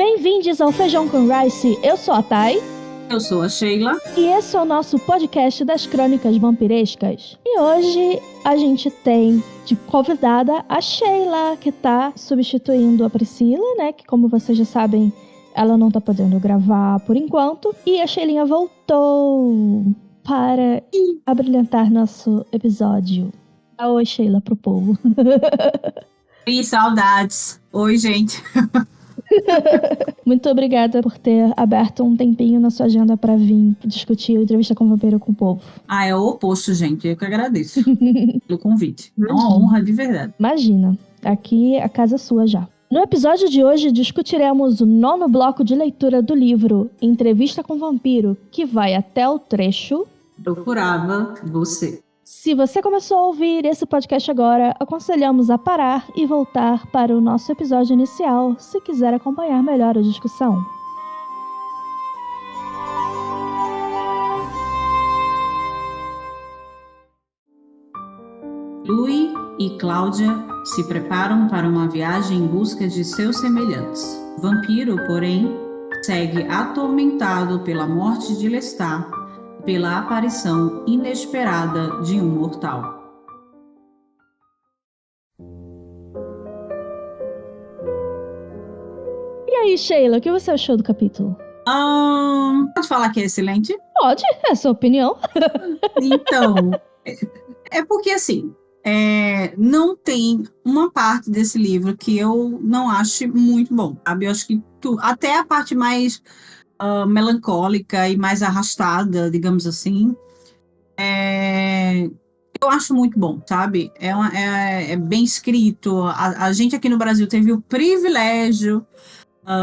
Bem-vindos ao Feijão com Rice, eu sou a Thay. Eu sou a Sheila. E esse é o nosso podcast das crônicas vampirescas. E hoje a gente tem de convidada a Sheila, que tá substituindo a Priscila, né? Que como vocês já sabem, ela não tá podendo gravar por enquanto. E a Sheilinha voltou para abrilhantar nosso episódio. Oi, Sheila, pro povo. E saudades. Oi, gente. Muito obrigada por ter aberto um tempinho na sua agenda para vir discutir a entrevista com o Vampiro com o povo. É o oposto, gente. Eu que agradeço pelo convite. É uma honra de verdade. Imagina, aqui a casa é sua já. No episódio de hoje discutiremos o 9º bloco de leitura do livro Entrevista com o Vampiro, que vai até o trecho Procurava você. Se você começou a ouvir esse podcast agora, aconselhamos a parar e voltar para o nosso episódio inicial, se quiser acompanhar melhor a discussão. Louis e Cláudia se preparam para uma viagem em busca de seus semelhantes. Vampiro, porém, segue atormentado pela morte de Lestat e pela aparição inesperada de um mortal. E aí, Sheila, o que você achou do capítulo? Pode falar que é excelente? Pode, é a sua opinião. Então, é porque assim, não tem uma parte desse livro que eu não ache muito bom, sabe? Eu acho que até a parte mais melancólica e mais arrastada, digamos assim, eu acho muito bom, sabe? É bem escrito. A gente aqui no Brasil teve o privilégio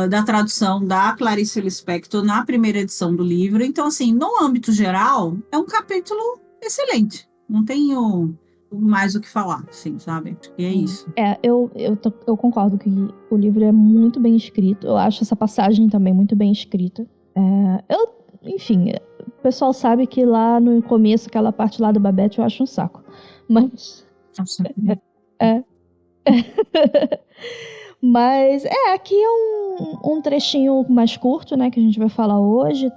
da tradução da Clarice Lispector na primeira edição do livro. Então, assim, no âmbito geral, é um capítulo excelente. Não tenho mais o que falar, assim, sabe? E é isso. Eu concordo que o livro é muito bem escrito. Eu acho essa passagem também muito bem escrita. Enfim, o pessoal sabe que lá no começo, aquela parte lá do Babette, eu acho um saco. Mas... Mas aqui é um trechinho mais curto, né, que a gente vai falar hoje.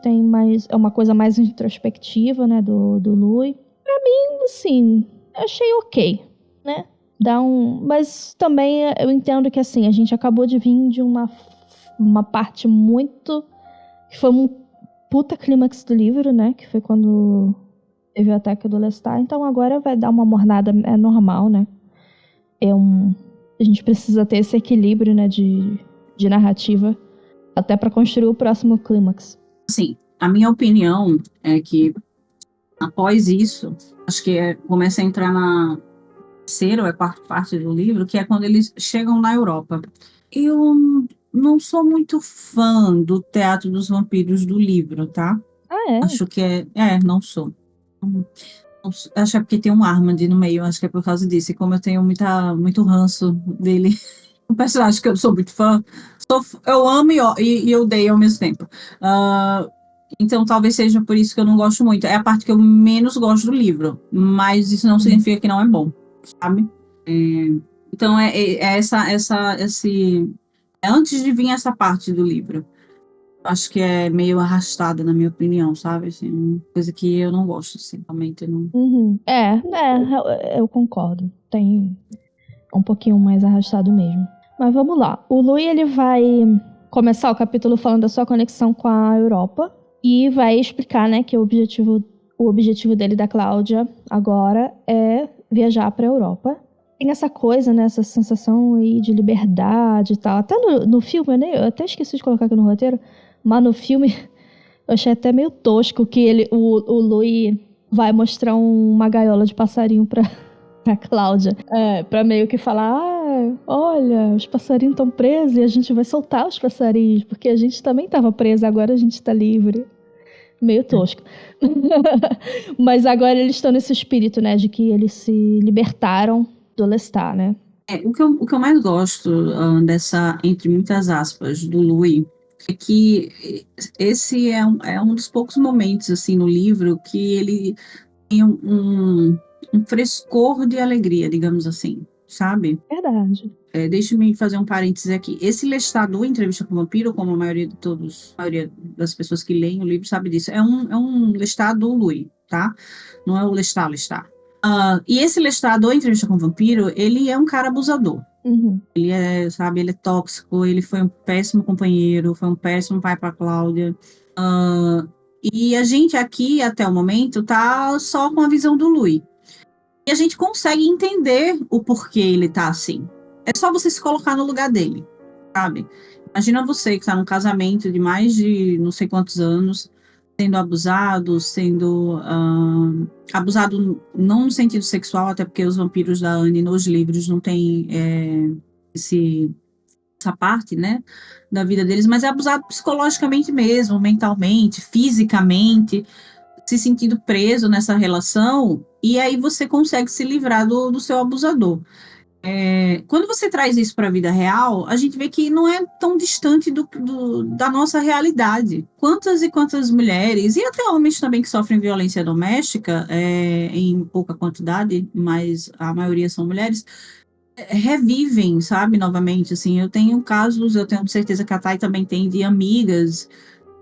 É uma coisa mais introspectiva, né, do Louis. Pra mim, assim, achei ok, né? Mas também eu entendo que, assim, a gente acabou de vir de uma parte muito... que foi um puta clímax do livro, né? Que foi quando teve o ataque do Lestat. Então agora vai dar uma mornada, é normal, né? A gente precisa ter esse equilíbrio, né, de narrativa até para construir o próximo clímax. Sim, a minha opinião é que após isso, acho que começa a entrar na terceira ou quarta parte do livro, que é quando eles chegam na Europa. Eu não sou muito fã do Teatro dos Vampiros do livro, tá? Acho que não sou. Acho que é porque tem um Armand no meio, acho que é por causa disso. E como eu tenho muito ranço dele, um personagem que eu sou muito fã, eu amo e odeio ao mesmo tempo. Então talvez seja por isso que eu não gosto muito. É a parte que eu menos gosto do livro, mas isso não significa que não é bom, sabe? Então antes de vir essa parte do livro. Acho que é meio arrastada, na minha opinião, sabe? Assim, uma coisa que eu não gosto, assim, realmente não. Uhum. Eu concordo. Tem um pouquinho mais arrastado mesmo. Mas vamos lá. O Louis, ele vai começar o capítulo falando da sua conexão com a Europa e vai explicar, né, que o objetivo dele e da Cláudia agora é viajar para a Europa. Tem essa coisa, né, essa sensação aí de liberdade e tal. Até no filme, né, eu até esqueci de colocar aqui no roteiro, mas no filme eu achei até meio tosco que o Louis vai mostrar uma gaiola de passarinho pra Cláudia. Pra meio que falar, olha, os passarinhos estão presos e a gente vai soltar os passarinhos, porque a gente também estava preso, agora a gente tá livre. Meio tosco. Mas agora eles estão nesse espírito, né, de que eles se libertaram do Lestat, né? O que eu mais gosto dessa, entre muitas aspas, do Louis, é que esse é um dos poucos momentos, assim, no livro que ele tem um frescor de alegria, digamos assim, sabe? Verdade. Deixa-me fazer um parêntese aqui. Esse Lestat do Entrevista com o Vampiro, como a maioria das pessoas que leem o livro sabe disso, é um Lestat do Louis, tá? Não é o Lestat. E esse Lestat do Entrevista com o Vampiro, ele é um cara abusador. Uhum. Ele é tóxico, ele foi um péssimo companheiro, foi um péssimo pai para Cláudia. E a gente aqui, até o momento, tá só com a visão do Louis. E a gente consegue entender o porquê ele tá assim. É só você se colocar no lugar dele, sabe? Imagina você que tá num casamento de mais de não sei quantos anos, sendo abusado não no sentido sexual, até porque os vampiros da Anne nos livros não tem essa parte, né, da vida deles, mas é abusado psicologicamente mesmo, mentalmente, fisicamente, se sentindo preso nessa relação, e aí você consegue se livrar do seu abusador. Quando você traz isso para a vida real, a gente vê que não é tão distante da nossa realidade. Quantas e quantas mulheres, e até homens também que sofrem violência doméstica, em pouca quantidade, mas a maioria são mulheres, revivem, sabe, novamente, assim, eu tenho casos, eu tenho certeza que a Thay também tem, de amigas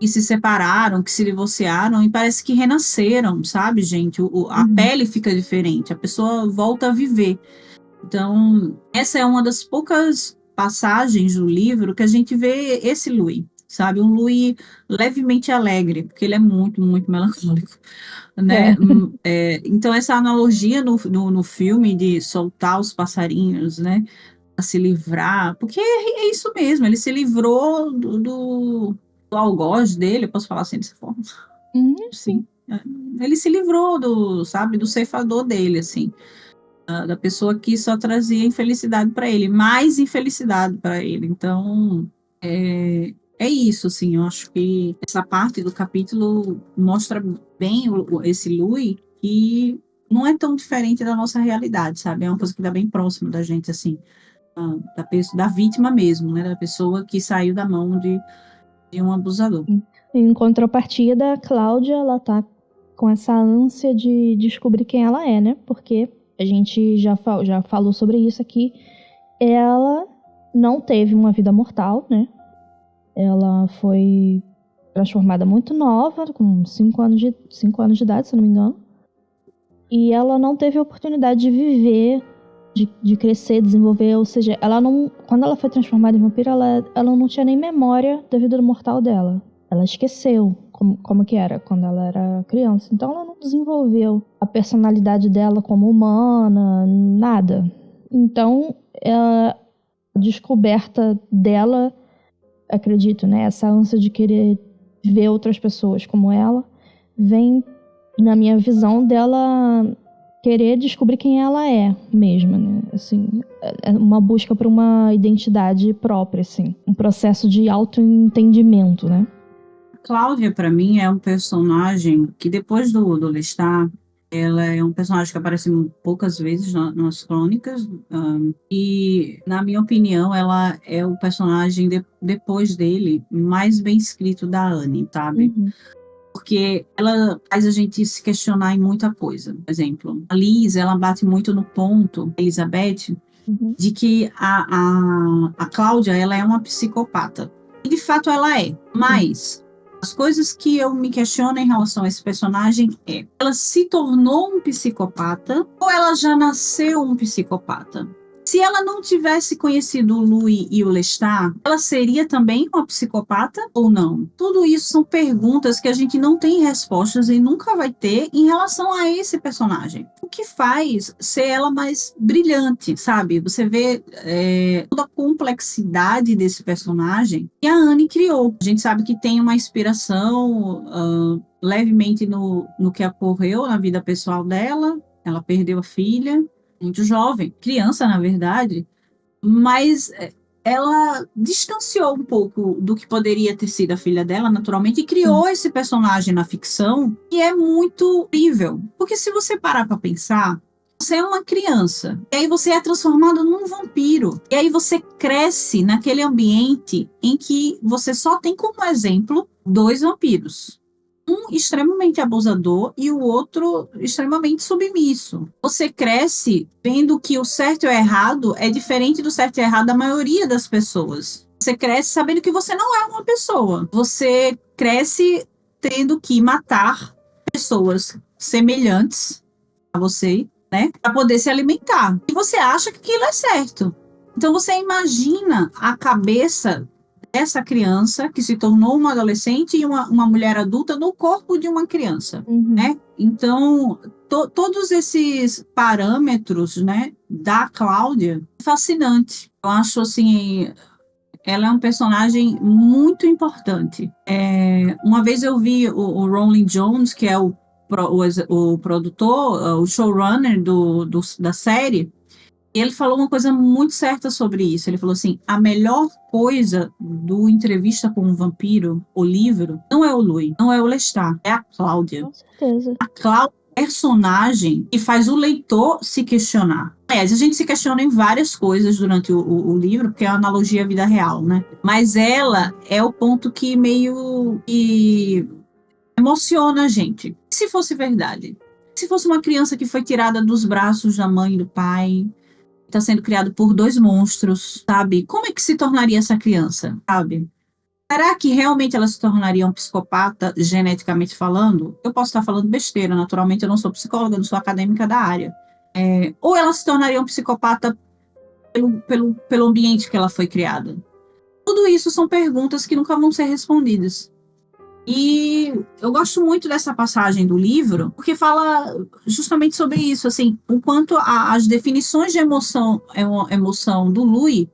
que se separaram, que se divorciaram, e parece que renasceram, sabe, gente, a pele fica diferente, a pessoa volta a viver. Então, essa é uma das poucas passagens do livro que a gente vê esse Louis, sabe, um Louis levemente alegre, porque ele é muito, muito melancólico, né? Então, essa analogia no filme de soltar os passarinhos, né, a se livrar, porque é isso mesmo, ele se livrou do algoz dele, eu posso falar assim dessa forma? Sim. Ele se livrou do ceifador dele, assim, da pessoa que só trazia infelicidade para ele, mais infelicidade para ele. Então, é isso, assim, eu acho que essa parte do capítulo mostra bem esse Louis, que não é tão diferente da nossa realidade, sabe? É uma coisa que dá bem próximo da gente, assim, da vítima mesmo, né? Da pessoa que saiu da mão de um abusador. Em contrapartida, a Cláudia, ela tá com essa ânsia de descobrir quem ela é, né? Porque a gente já falou sobre isso aqui. Ela não teve uma vida mortal, né? Ela foi transformada muito nova, com 5 anos de idade, se eu não me engano. E ela não teve a oportunidade de viver, de crescer, desenvolver. Ou seja, quando ela foi transformada em vampiro, ela não tinha nem memória da vida mortal dela. Ela esqueceu como que era quando ela era criança. Então ela não desenvolveu a personalidade dela como humana, nada. Então a descoberta dela, acredito, né, essa ânsia de querer ver outras pessoas como ela, vem na minha visão dela querer descobrir quem ela é mesma, né? Assim, é uma busca por uma identidade própria, assim, um processo de autoentendimento, né? Cláudia, para mim, é um personagem que, depois do Lestat, ela é um personagem que aparece poucas vezes nas crônicas, e, na minha opinião, ela é o personagem, depois dele, mais bem escrito da Anne, sabe? Porque ela faz a gente se questionar em muita coisa. Por exemplo, a Liz, ela bate muito no ponto, Elizabeth, de que a Cláudia, ela é uma psicopata. E, de fato, ela é. Mas as coisas que eu me questiono em relação a esse personagem ela se tornou um psicopata ou ela já nasceu um psicopata? Se ela não tivesse conhecido o Louis e o Lestat, ela seria também uma psicopata ou não? Tudo isso são perguntas que a gente não tem respostas e nunca vai ter em relação a esse personagem. O que faz ser ela mais brilhante, sabe? Você vê toda a complexidade desse personagem que a Anne criou. A gente sabe que tem uma inspiração levemente no que ocorreu na vida pessoal dela. Ela perdeu a filha muito jovem, criança, na verdade, mas ela distanciou um pouco do que poderia ter sido a filha dela, naturalmente, e criou esse personagem na ficção, que é muito incrível. Porque se você parar para pensar, você é uma criança, e aí você é transformado num vampiro, e aí você cresce naquele ambiente em que você só tem como exemplo 2 vampiros. Um extremamente abusador e o outro extremamente submisso. Você cresce vendo que o certo e o errado é diferente do certo e errado da maioria das pessoas. Você cresce sabendo que você não é uma pessoa. Você cresce tendo que matar pessoas semelhantes a você, né, para poder se alimentar. E você acha que aquilo é certo. Então você imagina a cabeça dessa criança que se tornou uma adolescente e uma mulher adulta no corpo de uma criança, né? Então, todos esses parâmetros, né, da Cláudia, fascinante. Eu acho, assim, ela é um personagem muito importante. Uma vez eu vi o Rolling Jones, que é o produtor, o showrunner da série, e ele falou uma coisa muito certa sobre isso. Ele falou assim: a melhor coisa do Entrevista com um Vampiro, o livro, não é o Louis, não é o Lestat, é a Cláudia. Com certeza. A Cláudia é um personagem que faz o leitor se questionar. Aliás, a gente se questiona em várias coisas durante o livro, porque é uma analogia à vida real, né? Mas ela é o ponto que meio que emociona a gente. E se fosse verdade? Se fosse uma criança que foi tirada dos braços da mãe e do pai, está sendo criado por 2 monstros, sabe? Como é que se tornaria essa criança, sabe? Será que realmente ela se tornaria um psicopata, geneticamente falando? Eu posso estar falando besteira, naturalmente eu não sou psicóloga, não sou acadêmica da área. Ou ela se tornaria um psicopata pelo ambiente que ela foi criada? Tudo isso são perguntas que nunca vão ser respondidas. E eu gosto muito dessa passagem do livro, porque fala justamente sobre isso, assim, o quanto as definições de emoção do Louis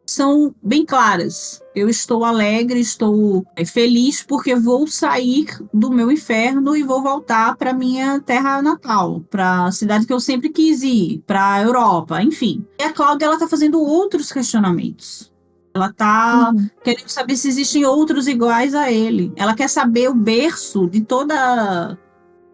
são bem claras. Eu estou alegre, estou feliz porque vou sair do meu inferno e vou voltar para minha terra natal, para a cidade que eu sempre quis ir, para a Europa, enfim. E a Cláudia, ela está fazendo outros questionamentos. Ela está querendo saber se existem outros iguais a ele. Ela quer saber o berço de toda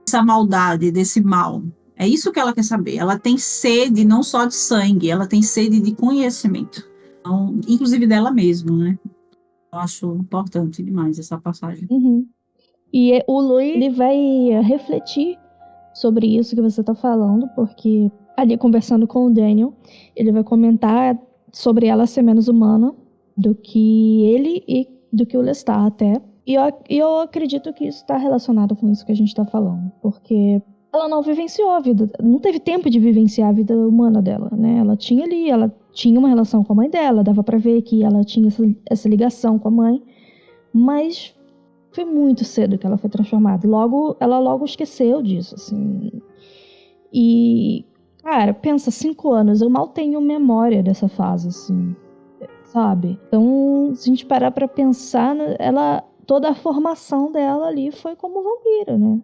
essa maldade, desse mal. É isso que ela quer saber. Ela tem sede não só de sangue, ela tem sede de conhecimento. Então, inclusive dela mesma, né? Eu acho importante demais essa passagem. E o Louis, ele vai refletir sobre isso que você está falando, porque ali conversando com o Daniel, ele vai comentar sobre ela ser menos humana do que ele e do que o Lestat até. E eu acredito que isso está relacionado com isso que a gente está falando, porque ela não vivenciou a vida, não teve tempo de vivenciar a vida humana dela, né? Ela tinha uma relação com a mãe dela, dava para ver que ela tinha essa ligação com a mãe, mas foi muito cedo que ela foi transformada. Ela logo esqueceu disso, assim. E, cara, pensa, 5 anos, eu mal tenho memória dessa fase, assim, sabe? Então, se a gente parar pra pensar, toda a formação dela ali foi como vampira, né?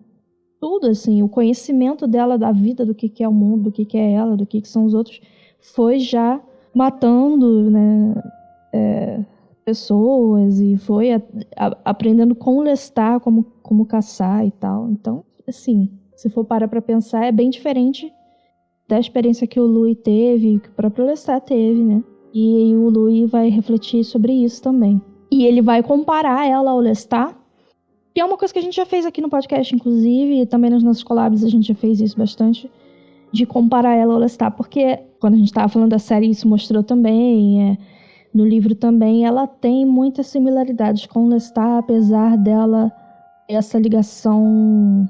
Tudo, assim, o conhecimento dela da vida, do que é o mundo, do que é ela, do que são os outros, foi já matando, né, pessoas, e foi aprendendo com o Lestat como caçar e tal. Então, assim, se for parar pra pensar, é bem diferente da experiência que o Louis teve, que o próprio Lestat teve, né? E o Louis vai refletir sobre isso também. E ele vai comparar ela ao Lestat, que é uma coisa que a gente já fez aqui no podcast, inclusive, e também nos nossos collabs a gente já fez isso bastante, de comparar ela ao Lestat, porque quando a gente estava falando da série, isso mostrou também, no livro também, ela tem muitas similaridades com o Lestat, apesar dela ter essa ligação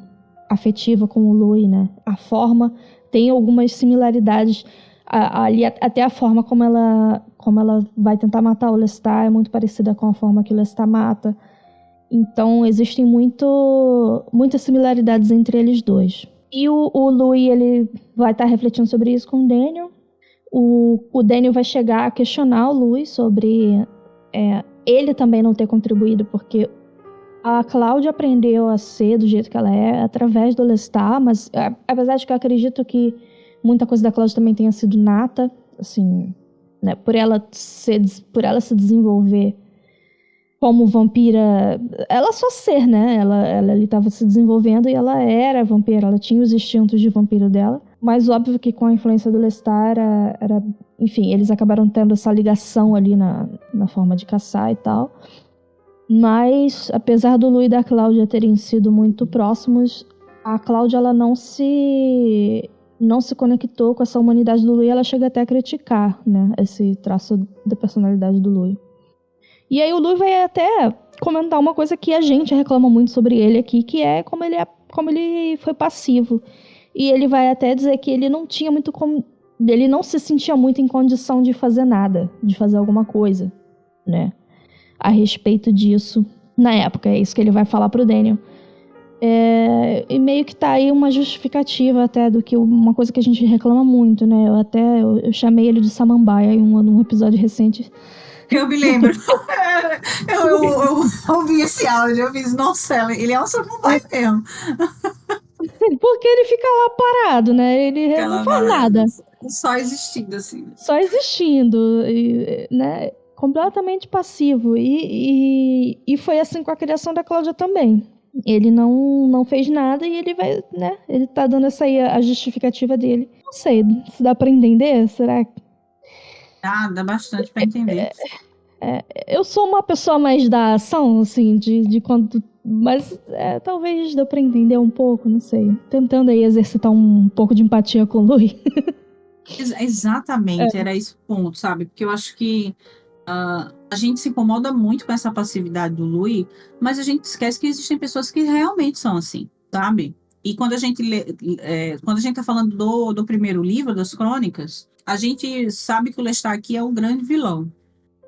afetiva com o Louis, né? A forma tem algumas similaridades, ali até a forma como ela vai tentar matar o Lestat é muito parecida com a forma que o Lestat mata. Então, existem muitas similaridades entre eles dois. E o Louis, ele vai estar refletindo sobre isso com o Daniel. O Daniel vai chegar a questionar o Louis sobre ele também não ter contribuído, porque a Cláudia aprendeu a ser do jeito que ela é através do Lestat, mas apesar de que eu acredito que muita coisa da Cláudia também tenha sido nata, assim, né, por ela se desenvolver como vampira, ela só ser, né? Ela estava se desenvolvendo e ela era vampira, ela tinha os instintos de vampiro dela. Mas óbvio que com a influência do Lestat enfim, eles acabaram tendo essa ligação ali na forma de caçar e tal. Mas, apesar do Lu e da Cláudia terem sido muito próximos, a Cláudia ela não se conectou com essa humanidade do Lu e ela chega até a criticar, né, esse traço da personalidade do Lu. E aí o Lu vai até comentar uma coisa que a gente reclama muito sobre ele aqui, que é como ele foi passivo. E ele vai até dizer que ele não tinha muito ele não se sentia muito em condição de fazer nada, de fazer alguma coisa, né? A respeito disso na época. É isso que ele vai falar pro Daniel. E meio que tá aí uma justificativa até do que uma coisa que a gente reclama muito, né? Eu chamei ele de samambaia em um episódio recente. Eu me lembro. eu ouvi esse áudio, eu fiz, nossa, ele é um samambaia mesmo. Porque ele fica lá parado, né? Ele não faz nada. Só existindo, assim. Só existindo, né? Completamente passivo. E foi assim com a criação da Cláudia também. Ele não fez nada e ele vai, né? Ele tá dando essa aí a justificativa dele. Não sei, se dá pra entender? Será que... Dá bastante pra entender. Eu sou uma pessoa mais da ação, assim, de quando... Mas talvez dê pra entender um pouco, não sei. Tentando aí exercitar um pouco de empatia com o Lui. Exatamente, era esse o ponto, sabe? Porque eu acho que a gente se incomoda muito com essa passividade do Lui, mas a gente esquece que existem pessoas que realmente são assim, sabe? E quando a gente quando a gente tá falando do primeiro livro, das crônicas, a gente sabe que o Lestat aqui é o grande vilão.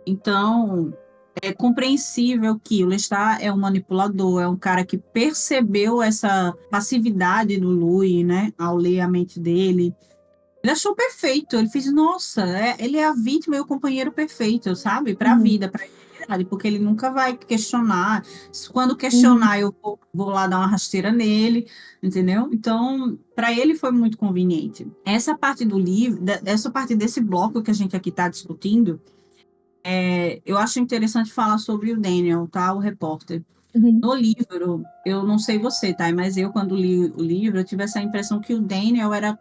Então, é compreensível que o Lestat é um manipulador, é um cara que percebeu essa passividade do Lui, né, ao ler a mente dele. Ele achou perfeito, ele fez, nossa, ele é a vítima e o companheiro perfeito, sabe? Para a vida, para a eternidade, porque ele nunca vai questionar. Quando questionar, eu vou lá dar uma rasteira nele, entendeu? Então, para ele foi muito conveniente. Essa parte do livro, essa parte desse bloco que a gente aqui está discutindo, eu acho interessante falar sobre o Daniel, tá? O repórter. No livro, eu não sei você, tá? Mas eu, quando li o livro, eu tive essa impressão que o Daniel era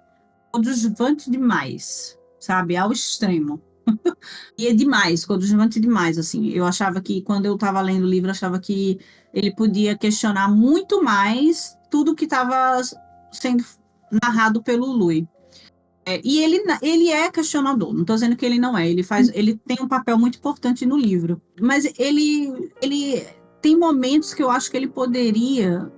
coadjuvante demais, sabe? Ao extremo. E é demais, coadjuvante demais, assim. Eu achava que, quando eu estava lendo o livro, eu achava que ele podia questionar muito mais tudo que estava sendo narrado pelo Lui. E ele é questionador, não estou dizendo que ele não é, ele tem um papel muito importante no livro, mas ele tem momentos que eu acho que ele poderia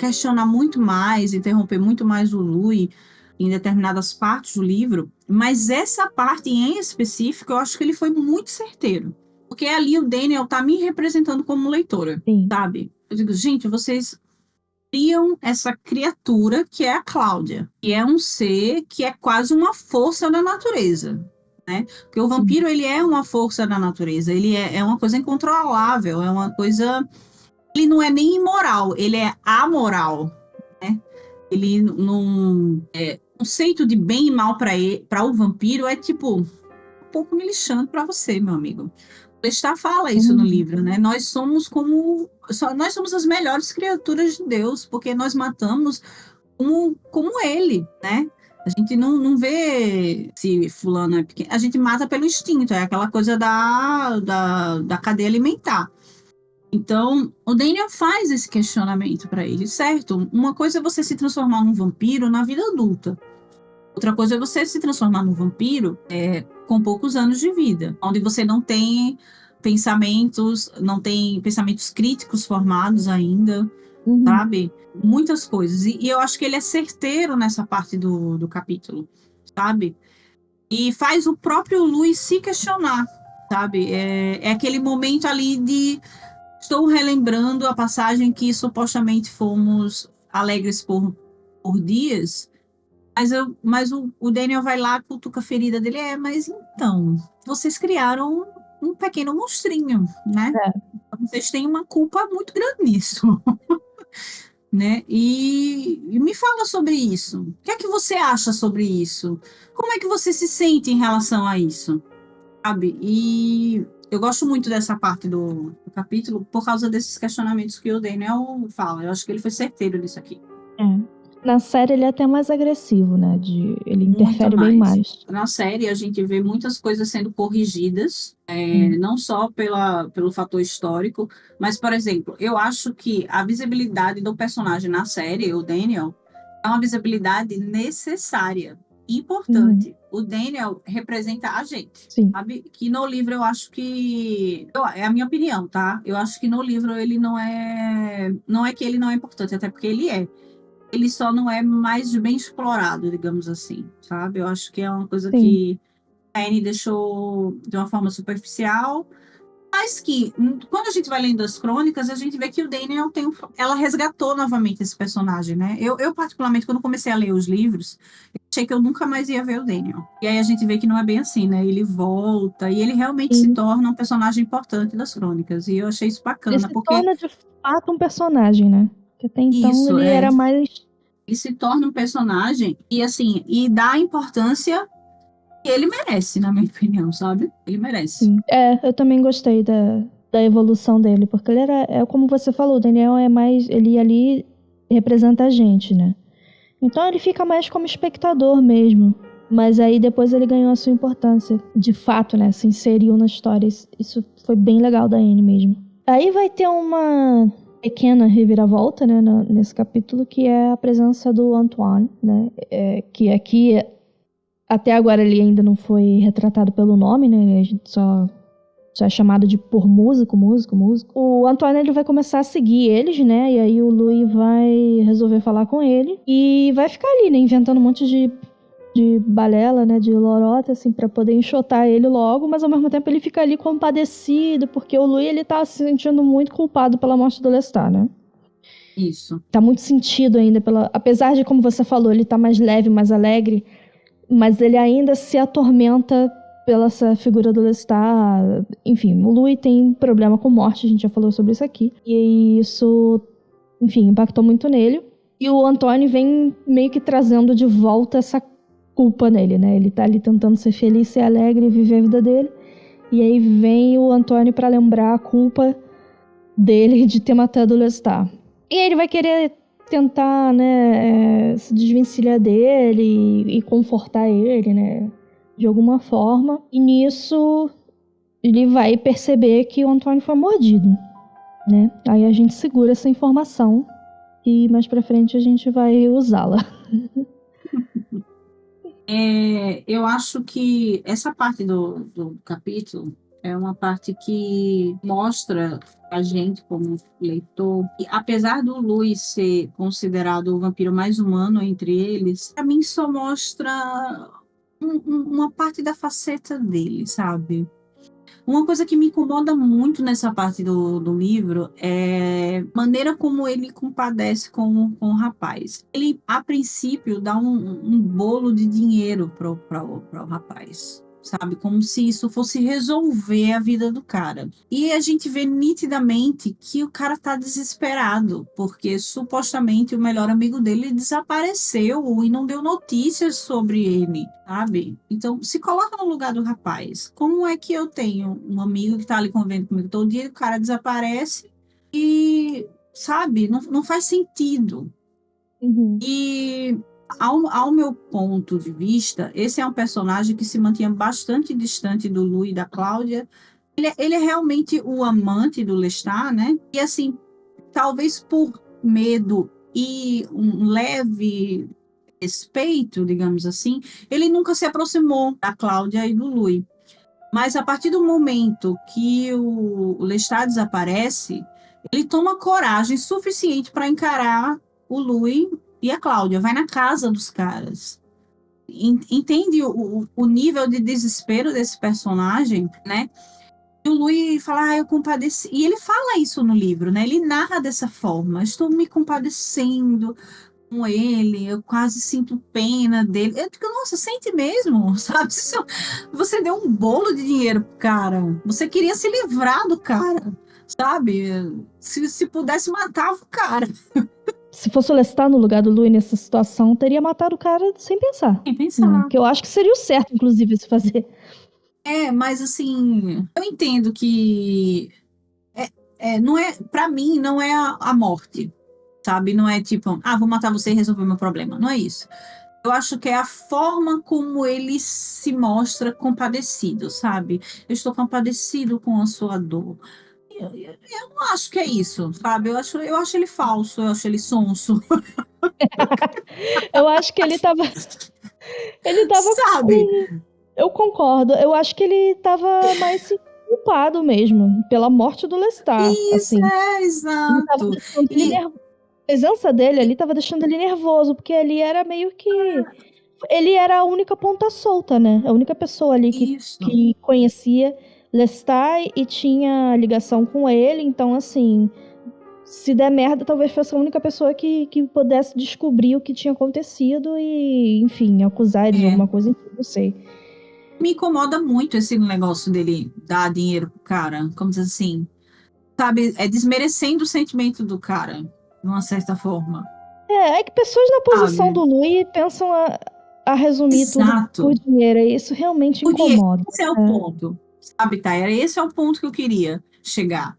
questionar muito mais, interromper muito mais o Lui em determinadas partes do livro, mas essa parte em específico eu acho que ele foi muito certeiro, porque ali o Daniel está me representando como leitora, Sim. sabe? Eu digo, gente, vocês criam essa criatura que é a Cláudia, que é um ser que é quase uma força da natureza, né? Porque o vampiro, ele é uma força da natureza, ele é uma coisa incontrolável, é uma coisa... Ele não é nem imoral, ele é amoral, né? Ele não... o conceito de bem e mal para o vampiro é tipo um pouco me lixando para você, meu amigo. Lestat fala isso no livro, né? Nós somos as melhores criaturas de Deus, porque nós matamos como ele, né? A gente não vê se fulano é pequeno, a gente mata pelo instinto, é aquela coisa da cadeia alimentar. Então, o Daniel faz esse questionamento para ele, certo? Uma coisa é você se transformar num vampiro na vida adulta. Outra coisa é você se transformar num vampiro com poucos anos de vida, onde você não tem pensamentos críticos formados ainda, sabe? Muitas coisas. E eu acho que ele é certeiro nessa parte do capítulo, sabe? E faz o próprio Luis se questionar, sabe? É aquele momento ali de... Estou relembrando a passagem que supostamente fomos alegres por dias... Mas o Daniel vai lá, cutuca a ferida dele. Mas então, vocês criaram um pequeno monstrinho, né? Vocês têm uma culpa muito grande nisso. Né? E me fala sobre isso. O que é que você acha sobre isso? Como é que você se sente em relação a isso? Sabe? E eu gosto muito dessa parte do capítulo por causa desses questionamentos que o Daniel fala. Eu acho que ele foi certeiro nisso aqui. Na série ele é até mais agressivo, né? Ele interfere Muito bem mais. Na série, a gente vê muitas coisas sendo corrigidas, não só pelo fator histórico, mas, por exemplo, eu acho que a visibilidade do personagem na série, o Daniel, é uma visibilidade necessária, importante. O Daniel representa a gente, Sim. sabe? Que no livro eu acho que... É a minha opinião, tá? Eu acho que no livro ele não é... Não é que ele não é importante, até porque ele é. Ele só não é mais bem explorado, digamos assim, sabe? Eu acho que é uma coisa Sim. que a Anne deixou de uma forma superficial, mas que, quando a gente vai lendo as crônicas, a gente vê que o Daniel ela resgatou novamente esse personagem, né? Eu, particularmente, quando comecei a ler os livros, eu achei que eu nunca mais ia ver o Daniel. E aí a gente vê que não é bem assim, né? Ele volta e ele realmente se torna um personagem importante das crônicas. E eu achei isso bacana, ele se porque... torna, de fato, um personagem, né? Porque até então ele era mais... Ele se torna um personagem e, assim, e dá a importância que ele merece, na minha opinião, sabe? Ele merece. Sim. Eu também gostei da evolução dele, porque ele era, como você falou, o Daniel é mais... Ele ali representa a gente, né? Então ele fica mais como espectador mesmo. Mas aí depois ele ganhou a sua importância. De fato, né? Se inseriu na história. Isso foi bem legal da Anne mesmo. Aí vai ter uma pequena reviravolta, né? Nesse capítulo, que é a presença do Antoine, né? Que aqui, até agora, ele ainda não foi retratado pelo nome, né? A gente só é chamado de por músico. O Antoine, ele vai começar a seguir eles, né? E aí o Louis vai resolver falar com ele. E vai ficar ali, né? Inventando um monte de balela, né? De lorota, assim, pra poder enxotar ele logo. Mas ao mesmo tempo ele fica ali compadecido, porque o Louis, ele tá se sentindo muito culpado pela morte do Lestat, né? Isso. Tá muito sentido ainda apesar de, como você falou, ele tá mais leve, mais alegre. Mas ele ainda se atormenta pela essa figura do Lestat. Enfim, o Louis tem problema com morte, a gente já falou sobre isso aqui. E isso, enfim, impactou muito nele. E o Antoine vem meio que trazendo de volta essa culpa nele, né? Ele tá ali tentando ser feliz, ser alegre e viver a vida dele. E aí vem o Antoine pra lembrar a culpa dele de ter matado o Lestat. E aí ele vai querer tentar, né, se desvencilhar dele e confortar ele, né, de alguma forma. E nisso ele vai perceber que o Antoine foi mordido, né? Aí a gente segura essa informação e mais pra frente a gente vai usá-la. Eu acho que essa parte do capítulo é uma parte que mostra a gente, como leitor, e apesar do Louis ser considerado o vampiro mais humano entre eles, para mim só mostra uma parte da faceta dele, sabe? Uma coisa que me incomoda muito nessa parte do livro é a maneira como ele compadece com o rapaz. Ele, a princípio, dá um bolo de dinheiro para o rapaz, sabe? Como se isso fosse resolver a vida do cara. E a gente vê nitidamente que o cara tá desesperado, porque supostamente o melhor amigo dele desapareceu e não deu notícias sobre ele, sabe? Então, se coloca no lugar do rapaz. Como é que eu tenho um amigo que tá ali convivendo comigo todo dia, o cara desaparece e, sabe, não faz sentido. Uhum. E ao meu ponto de vista, esse é um personagem que se mantinha bastante distante do Lu e da Cláudia. Ele é realmente o amante do Lestat, né? E assim, talvez por medo e um leve respeito, digamos assim, ele nunca se aproximou da Cláudia e do Louis. Mas a partir do momento que o Lestat desaparece, ele toma coragem suficiente para encarar o Louis e a Cláudia, vai na casa dos caras. Entende o nível de desespero desse personagem, né? E o Louis fala, eu compadeci. E ele fala isso no livro, né? Ele narra dessa forma: estou me compadecendo com ele, eu quase sinto pena dele. Eu digo, nossa, sente mesmo, sabe? Você deu um bolo de dinheiro pro cara, você queria se livrar do cara, sabe? Se pudesse, matava o cara. Se fosse o Lestat no lugar do Louis nessa situação, teria matado o cara sem pensar. Sem pensar. Que eu acho que seria o certo, inclusive, se fazer. Mas assim, eu entendo que não é, para mim, não é a morte, sabe? Não é tipo, vou matar você e resolver o meu problema. Não é isso. Eu acho que é a forma como ele se mostra compadecido, sabe? Eu estou compadecido com a sua dor. Eu não acho que é isso, sabe? Eu acho ele falso, eu acho ele sonso, Eu acho que ele tava. Ele tava sabe? com. Eu concordo. Eu acho que ele tava mais se culpado mesmo pela morte do Lestat, Isso, assim. Ele tava exato. deixando ele E nervoso. A presença dele ali tava deixando ele nervoso, porque ali era meio que. Ele era a única ponta solta, né? A única pessoa ali isso. que conhecia Lestat e tinha ligação com ele. Então, assim, se der merda, talvez fosse a única pessoa que pudesse descobrir o que tinha acontecido e, enfim, acusar ele de É. alguma coisa, enfim, não sei. Me incomoda muito esse negócio dele dar dinheiro pro cara, como diz assim, sabe? É desmerecendo o sentimento do cara, de uma certa forma, É que pessoas na posição sabe? do Louis pensam a resumir tudo por Exato. dinheiro, e isso realmente O dinheiro, incomoda. esse é o É. ponto, sabe, Taira? Esse é o ponto que eu queria chegar.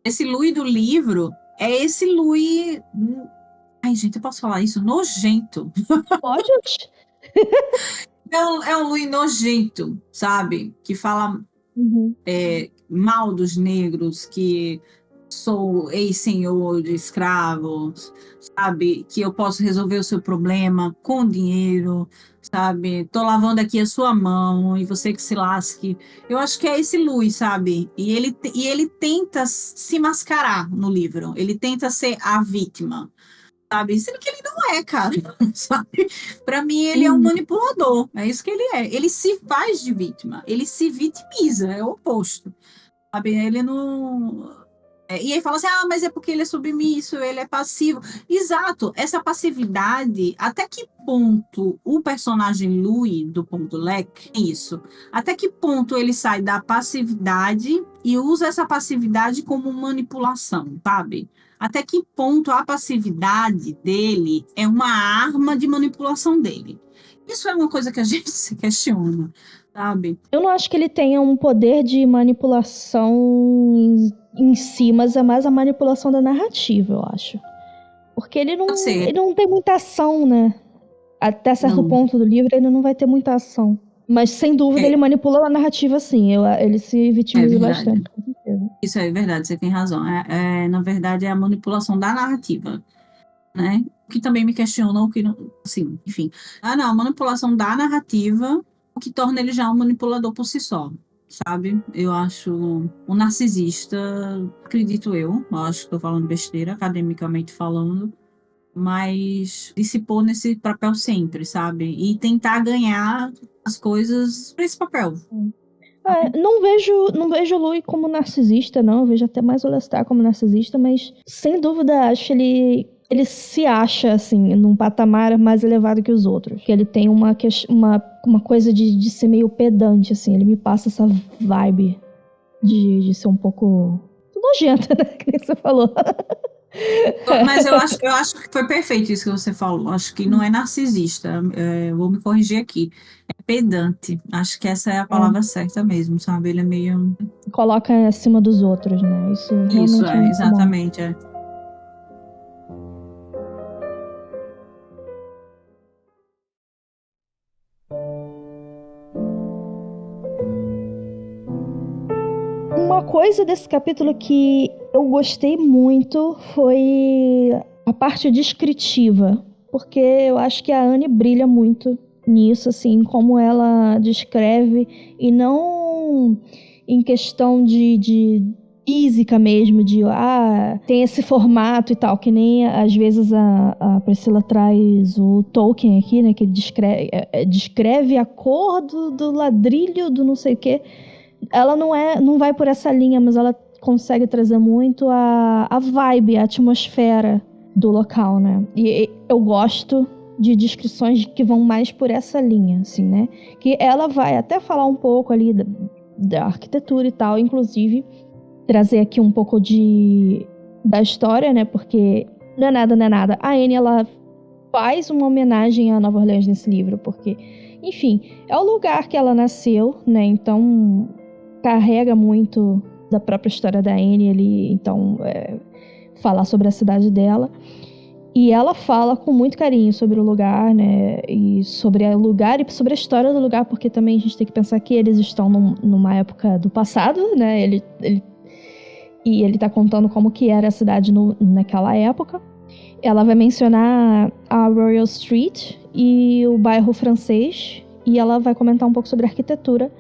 Esse Louis do livro é esse Louis. Ai, gente, eu posso falar isso? Nojento. Pode. É um Louis nojento, sabe? Que fala Uhum. mal dos negros, que sou ex-senhor de escravos, sabe? Que eu posso resolver o seu problema com dinheiro, sabe? Tô lavando aqui a sua mão e você que se lasque. Eu acho que é esse Luiz, sabe? E ele tenta se mascarar no livro. Ele tenta ser a vítima, sabe? Sendo que ele não é, cara, sabe? Para mim, ele é um Uhum. manipulador. É isso que ele é. Ele se faz de vítima. Ele se vitimiza. É o oposto. Sabe? Ele não. E aí fala assim, mas é porque ele é submisso, ele é passivo. Exato, essa passividade, até que ponto o personagem Louis, do Ponto Leque, isso, até que ponto ele sai da passividade e usa essa passividade como manipulação, sabe? Até que ponto a passividade dele é uma arma de manipulação dele. Isso é uma coisa que a gente se questiona, sabe? Eu não acho que ele tenha um poder de manipulação em si, mas é mais a manipulação da narrativa, eu acho. Porque Pode ser, ele não tem muita ação, né? Até certo não. ponto do livro ele não vai ter muita ação. Mas sem dúvida ele É, manipula a narrativa, sim. Ele se é vitimiza verdade. bastante, com certeza. Isso é verdade, você tem razão. Na verdade, é a manipulação da narrativa, né? O que também me questiona, o que não. Assim, enfim. Não, a manipulação da narrativa, o que torna ele já um manipulador por si só, sabe? Eu acho um narcisista, acredito eu acho que estou falando besteira, academicamente falando, mas de se pôr nesse papel sempre, sabe? E tentar ganhar as coisas por esse papel. Sabe? Não vejo o Louis como narcisista, não. Eu vejo até mais o Lestat como narcisista, mas sem dúvida acho ele se acha, assim, num patamar mais elevado que os outros. Que ele tem uma coisa de ser meio pedante, assim. Ele me passa essa vibe de ser um pouco nojenta, né? Que nem você falou. Mas eu acho que foi perfeito isso que você falou. Acho que não é narcisista. Vou me corrigir aqui. É pedante. Acho que essa é a palavra certa mesmo, sabe? Ele é meio. Coloca acima dos outros, né? Isso Isso, realmente me incomoda. exatamente. Uma coisa desse capítulo que eu gostei muito foi a parte descritiva, porque eu acho que a Anne brilha muito nisso, assim, como ela descreve, e não em questão de física mesmo, tem esse formato e tal, que nem às vezes a Priscila traz o Tolkien aqui, né, que ele descreve a cor do ladrilho do não sei o quê. Ela não vai por essa linha, mas ela consegue trazer muito a vibe, a atmosfera do local, né? E eu gosto de descrições que vão mais por essa linha, assim, né? Que ela vai até falar um pouco ali da arquitetura e tal, inclusive trazer aqui um pouco da história, né? Porque não é nada. A Anne, ela faz uma homenagem à Nova Orleans nesse livro, porque, enfim, é o lugar que ela nasceu, né? Então carrega muito da própria história da Anne ali, então falar sobre a cidade dela. E ela fala com muito carinho sobre o lugar, né? E sobre o lugar e sobre a história do lugar, porque também a gente tem que pensar que eles estão numa época do passado, né? E ele tá contando como que era a cidade naquela época. Ela vai mencionar a Royal Street e o bairro francês. E ela vai comentar um pouco sobre a arquitetura.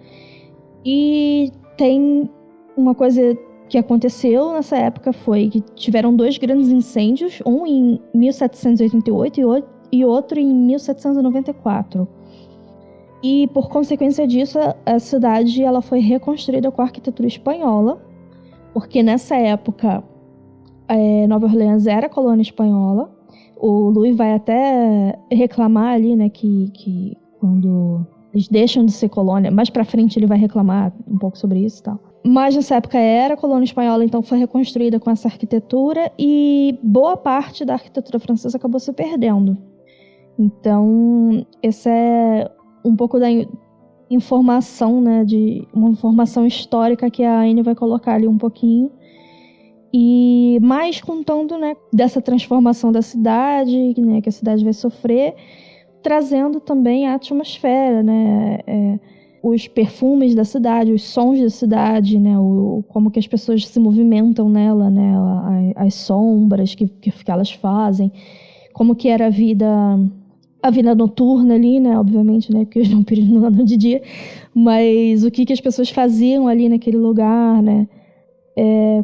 E tem uma coisa que aconteceu nessa época, foi que tiveram 2 grandes incêndios, um em 1788 e outro em 1794. E por consequência disso, a cidade ela foi reconstruída com a arquitetura espanhola, porque nessa época Nova Orleans era colônia espanhola. O Louis vai até reclamar ali, né, que quando eles deixam de ser colônia, mais pra frente ele vai reclamar um pouco sobre isso e tal. Mas nessa época era colônia espanhola, então foi reconstruída com essa arquitetura e boa parte da arquitetura francesa acabou se perdendo. Então, esse é um pouco da informação, né, de uma informação histórica que a Anne vai colocar ali um pouquinho. E mais contando, né, dessa transformação da cidade, né, que a cidade vai sofrer, trazendo também a atmosfera, né, os perfumes da cidade, os sons da cidade, né, como que as pessoas se movimentam nela, né, as sombras que elas fazem, como que era a vida noturna ali, né, obviamente, né, porque os vampiros não andam de dia, mas o que as pessoas faziam ali naquele lugar, né,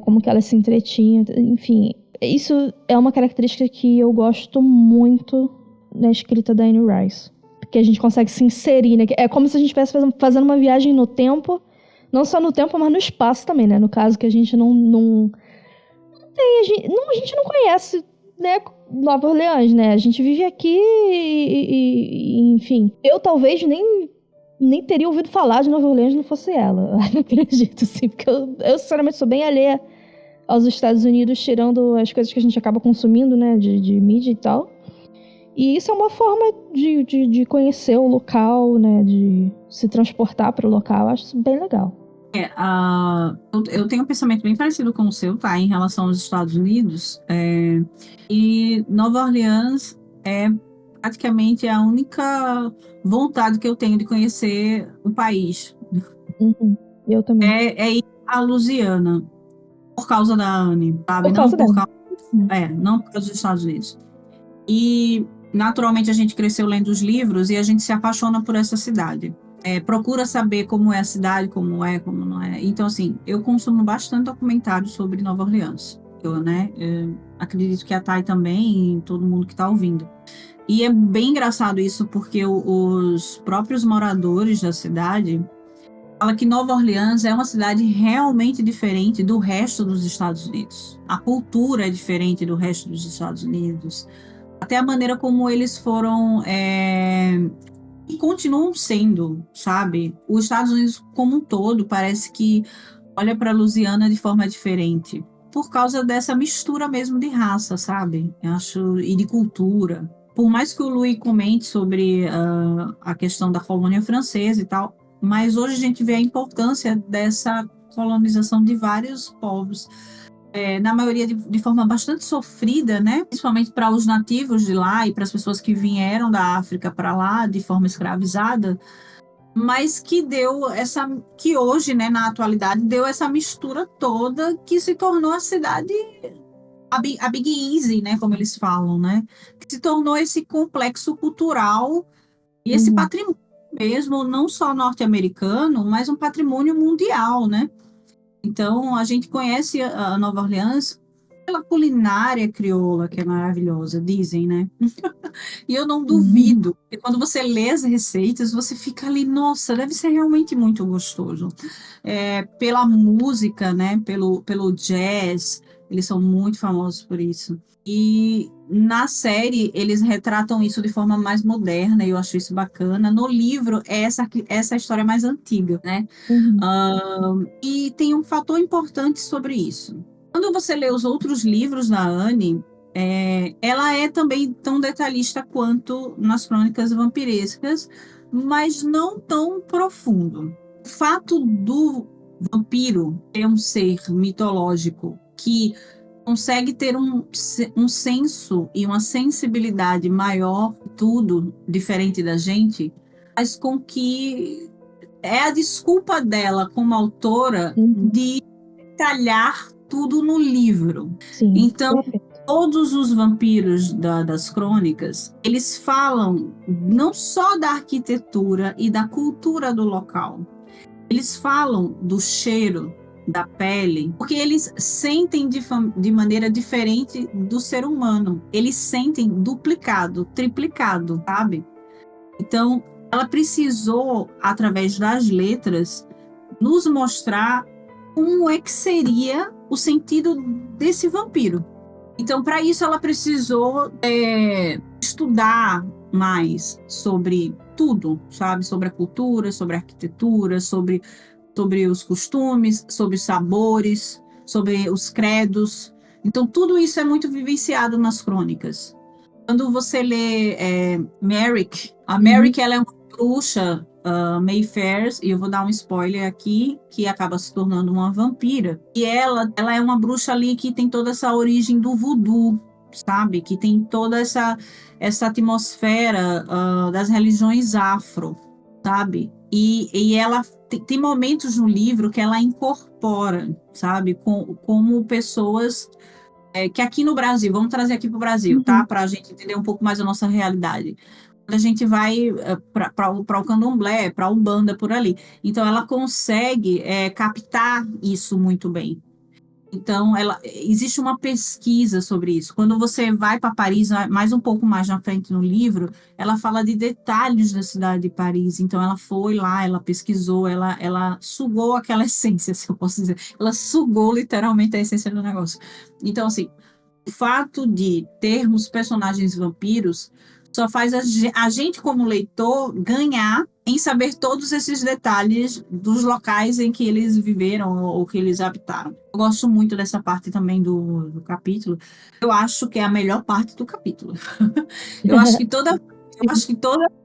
como que elas se entretinham, enfim. Isso é uma característica que eu gosto muito na escrita da Anne Rice. Porque a gente consegue se inserir, né? É como se a gente estivesse fazendo uma viagem no tempo, não só no tempo, mas no espaço também, né? No caso que a gente não tem, a gente não conhece, né, Nova Orleans, né? A gente vive aqui enfim. Eu talvez nem teria ouvido falar de Nova Orleans se não fosse ela. Eu acredito, sim. Porque eu, sinceramente, sou bem alheia aos Estados Unidos, tirando as coisas que a gente acaba consumindo, né, de mídia e tal. E isso é uma forma de conhecer o local, né, de se transportar para o local. Eu acho isso bem legal. Eu tenho um pensamento bem parecido com o seu, tá, em relação aos Estados Unidos. E Nova Orleans é praticamente a única vontade que eu tenho de conhecer o país. Uhum. Eu também. É ir a Louisiana, por causa da Anne, sabe? Por causa dela. Não por causa dos Estados Unidos. E, naturalmente, a gente cresceu lendo os livros e a gente se apaixona por essa cidade. Procura saber como é a cidade, como não é. Então, assim, eu consumo bastante documentários sobre Nova Orleans. Eu acredito que a Thay também e todo mundo que está ouvindo. E é bem engraçado isso, porque os próprios moradores da cidade falam que Nova Orleans é uma cidade realmente diferente do resto dos Estados Unidos. A cultura é diferente do resto dos Estados Unidos. Até a maneira como eles foram e continuam sendo, sabe? Os Estados Unidos como um todo parece que olha para a Louisiana de forma diferente, por causa dessa mistura mesmo de raça, sabe? Eu acho, e de cultura. Por mais que o Louis comente sobre a questão da colônia francesa e tal, mas hoje a gente vê a importância dessa colonização de vários povos. Na maioria de forma bastante sofrida, né? Principalmente para os nativos de lá e para as pessoas que vieram da África para lá de forma escravizada, mas que hoje, né, na atualidade, deu essa mistura toda que se tornou a cidade, a Big Easy, né, como eles falam, né? Que se tornou esse complexo cultural e esse patrimônio mesmo, não só norte-americano, mas um patrimônio mundial, né? Então, a gente conhece a Nova Orleans pela culinária crioula, que é maravilhosa, dizem, né? E eu não duvido, porque quando você lê as receitas, você fica ali, nossa, deve ser realmente muito gostoso. Pela música, né? Pelo jazz, eles são muito famosos por isso. E na série, eles retratam isso de forma mais moderna, e eu acho isso bacana. No livro, essa história mais antiga, né? E tem um fator importante sobre isso. Quando você lê os outros livros da Anne, ela é também tão detalhista quanto nas Crônicas Vampirescas, mas não tão profundo. O fato do vampiro ser um ser mitológico que consegue ter um senso e uma sensibilidade maior, tudo diferente da gente, faz com que é a desculpa dela como autora de detalhar tudo no livro. Sim, então, perfeito. todos os vampiros das crônicas, eles falam não só da arquitetura e da cultura do local, eles falam do cheiro, da pele, porque eles sentem de maneira diferente do ser humano. Eles sentem duplicado, triplicado, sabe? Então, ela precisou, através das letras, nos mostrar como é que seria o sentido desse vampiro. Então, para isso, ela precisou estudar mais sobre tudo, sabe? Sobre a cultura, sobre a arquitetura, sobre os costumes, sobre os sabores, sobre os credos. Então, tudo isso é muito vivenciado nas crônicas. Quando você lê Merrick, a Merrick ela é uma bruxa Mayfair, e eu vou dar um spoiler aqui, que acaba se tornando uma vampira. E ela é uma bruxa ali que tem toda essa origem do voodoo, sabe? Que tem toda essa atmosfera das religiões afro, sabe? E ela tem momentos no livro que ela incorpora, sabe? Como pessoas que aqui no Brasil, vamos trazer aqui para o Brasil, tá? Para a gente entender um pouco mais a nossa realidade. Quando a gente vai para o candomblé, para a Umbanda, por ali. Então, ela consegue captar isso muito bem. Então, existe uma pesquisa sobre isso. Quando você vai para Paris, mais um pouco mais na frente no livro, ela fala de detalhes da cidade de Paris. Então, ela foi lá, ela pesquisou, ela sugou aquela essência, se eu posso dizer. Ela sugou literalmente a essência do negócio. Então, assim, o fato de termos personagens vampiros só faz a gente, como leitor, ganhar em saber todos esses detalhes dos locais em que eles viveram ou que eles habitaram. Eu gosto muito dessa parte também do capítulo. Eu acho que é a melhor parte do capítulo. Eu acho que toda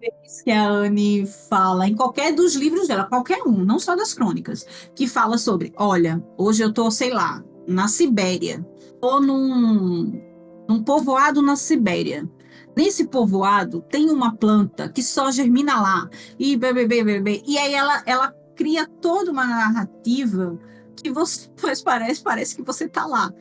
vez que a Anne fala, em qualquer dos livros dela, qualquer um, não só das crônicas, que fala sobre, olha, hoje eu tô, sei lá, na Sibéria, ou num povoado na Sibéria. Nesse povoado tem uma planta que só germina lá, e bebê. E aí ela cria toda uma narrativa que você parece que você tá lá.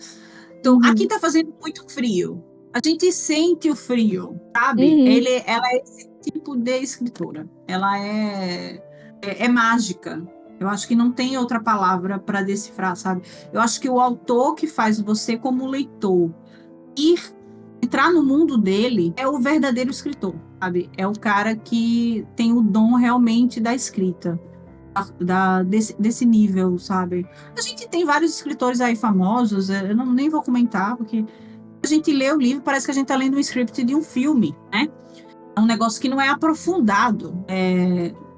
Então, aqui tá fazendo muito frio. A gente sente o frio, sabe? Ela é esse tipo de escritora. Ela é mágica. Eu acho que não tem outra palavra para decifrar, sabe? Eu acho que o autor que faz você, como leitor, entrar no mundo dele é o verdadeiro escritor, sabe? É o cara que tem o dom realmente da escrita, desse nível, sabe? A gente tem vários escritores aí famosos, eu nem vou comentar, porque a gente lê o livro, parece que a gente tá lendo um script de um filme, né? É um negócio que não é aprofundado,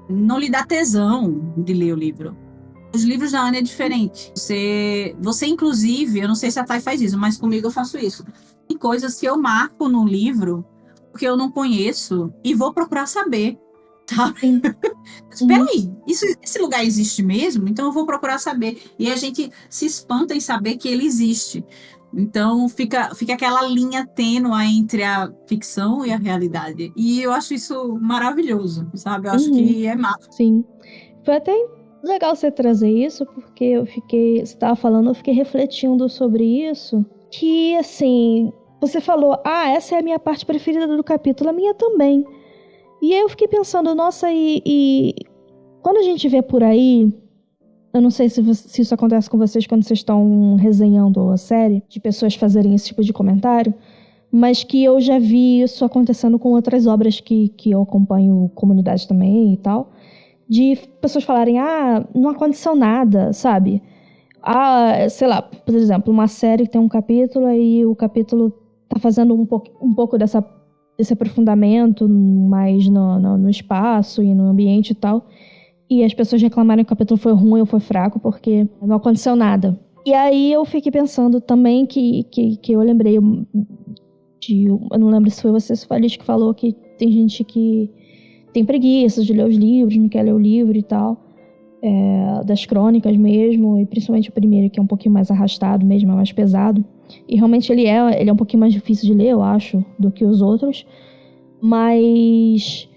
não lhe dá tesão de ler o livro. Os livros da Anne é diferente. Você inclusive, eu não sei se a Thay faz isso, mas comigo eu faço isso. Tem coisas que eu marco no livro porque eu não conheço e vou procurar saber, sabe? Espera aí, esse lugar existe mesmo? Então eu vou procurar saber. E a gente se espanta em saber que ele existe. Então fica aquela linha tênue entre a ficção e a realidade. E eu acho isso maravilhoso, sabe? Eu acho que é massa. Sim. Foi até legal você trazer isso, porque você estava falando, eu fiquei refletindo sobre isso. Que, assim, você falou, essa é a minha parte preferida do capítulo, a minha também. E aí eu fiquei pensando, nossa, e quando a gente vê por aí, eu não sei se isso acontece com vocês quando vocês estão resenhando a série, de pessoas fazerem esse tipo de comentário, mas que eu já vi isso acontecendo com outras obras que eu acompanho comunidade também e tal, de pessoas falarem, não aconteceu nada, sabe? Sei lá, por exemplo, uma série que tem um capítulo, aí o capítulo tá fazendo um pouco desse aprofundamento mais no espaço e no ambiente e tal, e as pessoas reclamarem que o capítulo foi ruim ou foi fraco porque não aconteceu nada. E aí eu fiquei pensando também que eu lembrei eu não lembro se foi você, Feliz, que falou que tem gente que tem preguiça de ler os livros, não quer ler o livro e tal, das crônicas mesmo, e principalmente o primeiro, que é um pouquinho mais arrastado mesmo, é mais pesado. E realmente ele é um pouquinho mais difícil de ler, eu acho, do que os outros. Mas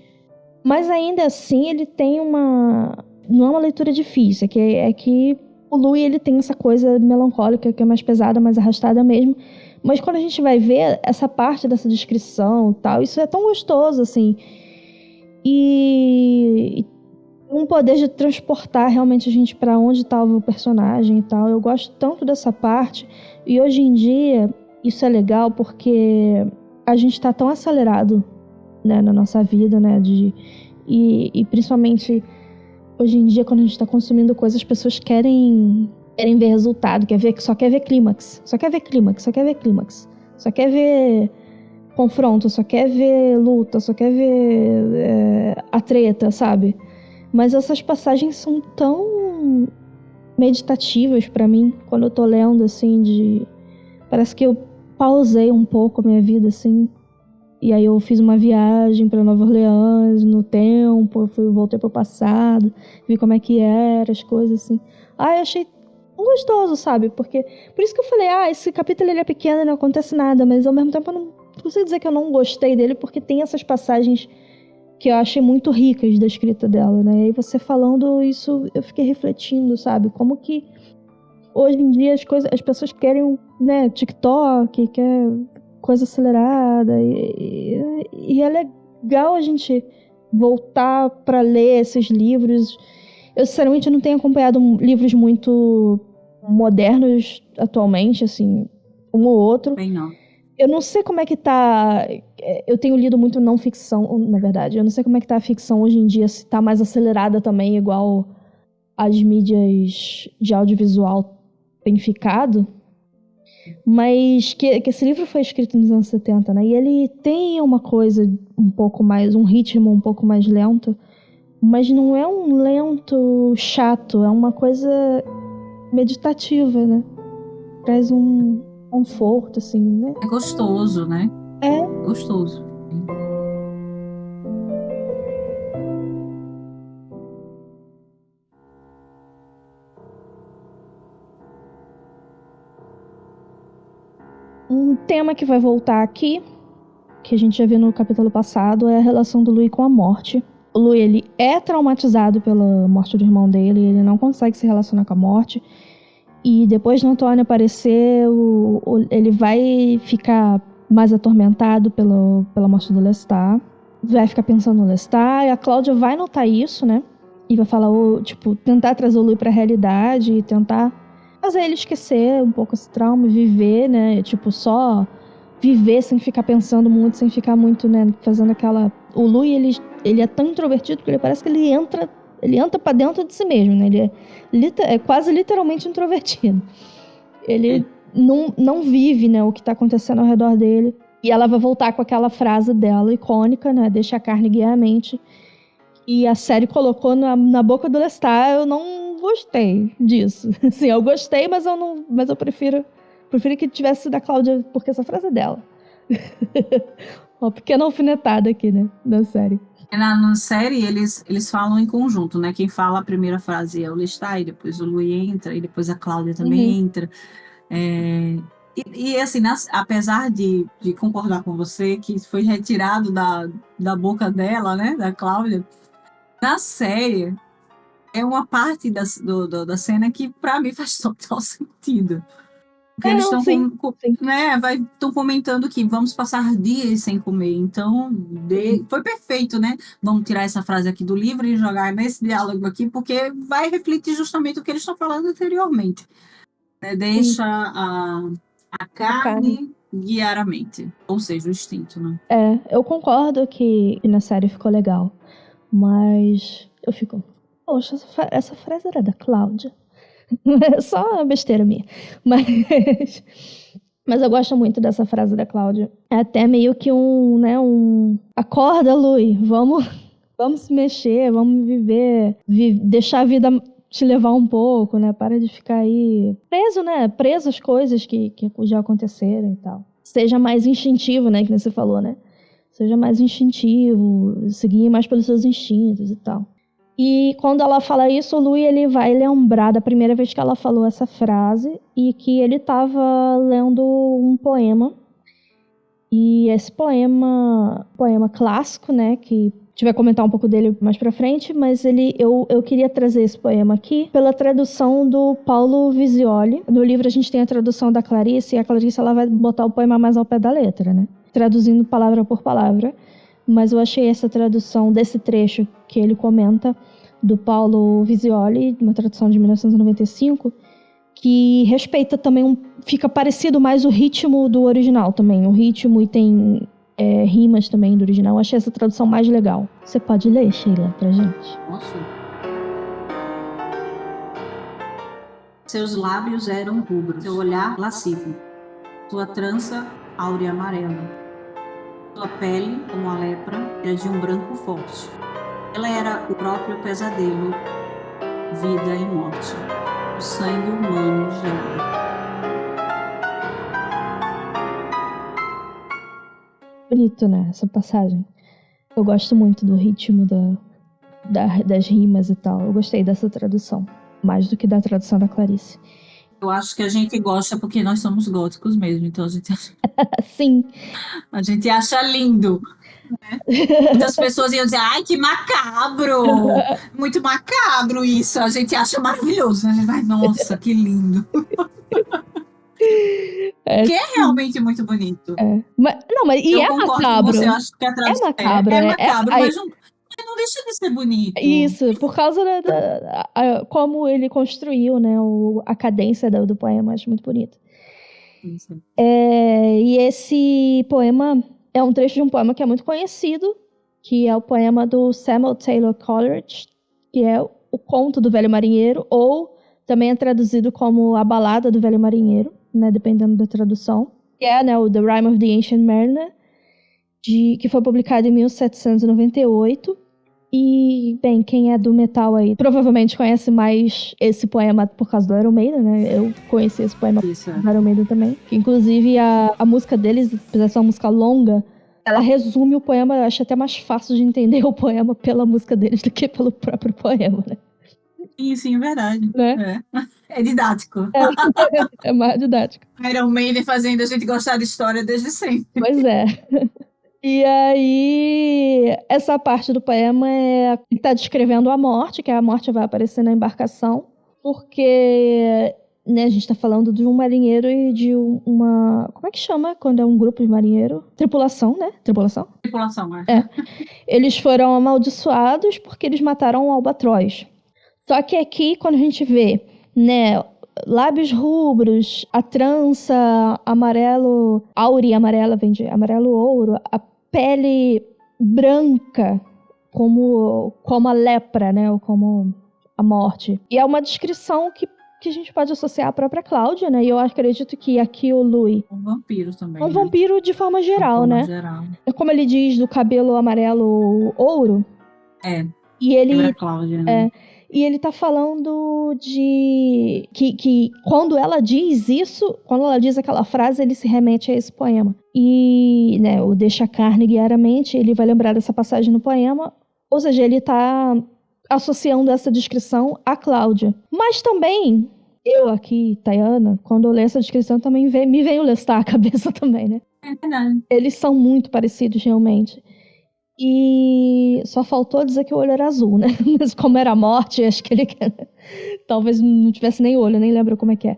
ainda assim ele tem uma... Não é uma leitura difícil, é que o Louis, ele tem essa coisa melancólica que é mais pesada, mais arrastada mesmo. Mas quando a gente vai ver essa parte dessa descrição e tal, isso é tão gostoso, assim. E um poder de transportar realmente a gente pra onde estava o personagem e tal. Eu gosto tanto dessa parte. E hoje em dia, isso é legal porque a gente tá tão acelerado, né, na nossa vida, né? E principalmente hoje em dia, quando a gente tá consumindo coisas, as pessoas querem ver resultado, só quer ver clímax, só quer ver clímax, só quer ver clímax, só quer ver confronto, só quer ver luta, só quer ver a treta, sabe? Mas essas passagens são tão meditativas pra mim, quando eu tô lendo, assim, parece que eu pausei um pouco a minha vida, assim. E aí eu fiz uma viagem pra Nova Orleans no tempo, voltei pro passado, vi como é que era, as coisas, assim. Eu achei tão gostoso, sabe? Por isso que eu falei, esse capítulo ele é pequeno e não acontece nada, mas ao mesmo tempo eu não consigo dizer que eu não gostei dele, porque tem essas passagens que eu achei muito ricas da escrita dela, né? E aí você falando isso, eu fiquei refletindo, sabe? Como que hoje em dia as pessoas querem, né, TikTok, quer coisa acelerada, e é legal a gente voltar para ler esses livros. Eu, sinceramente, não tenho acompanhado livros muito modernos atualmente, assim, um ou outro. Bem, não. Eu não sei como é que tá... Eu tenho lido muito não ficção, na verdade. Eu não sei como é que tá a ficção hoje em dia, se tá mais acelerada também, igual as mídias de audiovisual têm ficado. Mas que esse livro foi escrito nos anos 70, né? E ele tem uma coisa um pouco mais... Um ritmo um pouco mais lento. Mas não é um lento chato. É uma coisa meditativa, né? Traz um conforto, assim, né? É gostoso, né? É. Gostoso. Um tema que vai voltar aqui, que a gente já viu no capítulo passado, é a relação do Louis com a morte. O Louis, ele é traumatizado pela morte do irmão dele, ele não consegue se relacionar com a morte. E depois de Antônio aparecer, ele vai ficar mais atormentado pela morte do Lestat. Vai ficar pensando no Lestat, e a Cláudia vai notar isso, né? E vai falar, tentar trazer o Louis pra realidade e tentar fazer ele esquecer um pouco esse trauma e viver, né? Só viver sem ficar pensando muito, sem ficar muito, né, fazendo aquela... O Louis, ele é tão introvertido que ele parece que ele entra pra dentro de si mesmo, né? Ele é quase literalmente introvertido. Ele não vive, né, o que tá acontecendo ao redor dele. E ela vai voltar com aquela frase dela, icônica, né? Deixa a carne guiar a mente. E a série colocou na boca do Lestat. Eu não gostei disso. Assim, eu gostei, mas eu prefiro que tivesse sido a Cláudia, porque essa frase é dela. Uma pequena alfinetada aqui, né? Na série. Na série, eles falam em conjunto, né? Quem fala a primeira frase é o Lestat, e depois o Louis entra, e depois a Cláudia também entra. Assim, apesar de concordar com você, que foi retirado da boca dela, né? Da Cláudia, na série, é uma parte da cena que, para mim, faz total sentido. Porque eles estão comentando que vamos passar dias sem comer. Então, foi perfeito, né? Vamos tirar essa frase aqui do livro e jogar nesse diálogo aqui, porque vai refletir justamente o que eles estão falando anteriormente. Né? Deixa a carne guiar a mente. Ou seja, o instinto, né? Eu concordo que na série ficou legal. Mas eu fico... Poxa, essa frase era da Cláudia. Só uma besteira minha. Mas eu gosto muito dessa frase da Cláudia. É até meio que acorda, Lui, vamos se mexer, vamos viver, deixar a vida te levar um pouco, né? Para de ficar aí preso, né? Preso às coisas que já aconteceram e tal. Seja mais instintivo, né? Que nem você falou, né? Seja mais instintivo, seguir mais pelos seus instintos e tal. E quando ela fala isso, o Louis ele vai lembrar da primeira vez que ela falou essa frase e que ele estava lendo um poema. E esse poema clássico, né, que a gente vai comentar um pouco dele mais pra frente, mas eu queria trazer esse poema aqui pela tradução do Paulo Visioli. No livro a gente tem a tradução da Clarice, e a Clarice ela vai botar o poema mais ao pé da letra, né, traduzindo palavra por palavra. Mas eu achei essa tradução desse trecho que ele comenta, do Paulo Visioli, uma tradução de 1995, que respeita também, fica parecido mais o ritmo do original também. O ritmo e tem rimas também do original. Eu achei essa tradução mais legal. Você pode ler, Sheila, pra gente? Nossa. Seus lábios eram rubros, seu olhar lascivo, sua trança áurea amarela. Sua pele, como a lepra, era de um branco forte. Ela era o próprio pesadelo, vida e morte. O sangue humano gela. Bonito, né? Essa passagem. Eu gosto muito do ritmo das rimas e tal. Eu gostei dessa tradução. Mais do que da tradução da Clarice. Eu acho que a gente gosta porque nós somos góticos mesmo. Então Sim. A gente acha lindo. Né? Muitas pessoas iam dizer, ai, que macabro! Muito macabro isso. A gente acha maravilhoso. A gente vai, nossa, que lindo. Que é realmente muito bonito. Mas eu é concordo macabro. Com você, eu acho que a tradução é macabro. mas não deixa de ser bonito. Isso, por causa como ele construiu, né, a cadência do poema, acho muito bonito. E esse poema é um trecho de um poema que é muito conhecido, que é o poema do Samuel Taylor Coleridge, que é o Conto do Velho Marinheiro, ou também é traduzido como A Balada do Velho Marinheiro, né, dependendo da tradução, que é, né, o The Rime of the Ancient Mariner, que foi publicado em 1798. E, bem, quem é do metal aí provavelmente conhece mais esse poema por causa do Iron Maiden, né? Eu conheci esse poema do Iron Maiden também. Que, inclusive, a música deles, apesar de ser uma música longa, ela resume o poema. Eu acho até mais fácil de entender o poema pela música deles do que pelo próprio poema, né? Sim, verdade. Né? É didático. É mais didático. Iron Maiden fazendo a gente gostar de história desde sempre. Pois é. E aí, essa parte do poema está descrevendo a morte, que a morte vai aparecer na embarcação, porque, né, a gente está falando de um marinheiro e de uma... Como é que chama quando é um grupo de marinheiro? Tripulação, né? Tripulação, é. Eles foram amaldiçoados porque eles mataram um albatroz. Só que aqui, quando a gente vê, né, lábios rubros, a trança amarelo, áurea amarela, vem de amarelo ouro, a pele branca, como a lepra, né? Ou como a morte. E é uma descrição que a gente pode associar à própria Cláudia, né? E eu acredito que aqui o Louis... Um vampiro também. Um vampiro de forma geral, né? É como ele diz, do cabelo amarelo ouro. E ele... É Cláudia, né? E ele tá falando de... Que quando ela diz isso, quando ela diz aquela frase, ele se remete a esse poema. E, né, o Deixa a Carne Guiar a Mente, ele vai lembrar dessa passagem no poema. Ou seja, ele tá associando essa descrição a Cláudia. Mas também, eu aqui, Tayana, quando eu leio essa descrição, também me vem o Lestat à cabeça também, né? É verdade. Eles são muito parecidos, realmente. E só faltou dizer que o olho era azul, né? Mas como era a morte, acho que ele talvez não tivesse nem olho, nem lembro como é que é.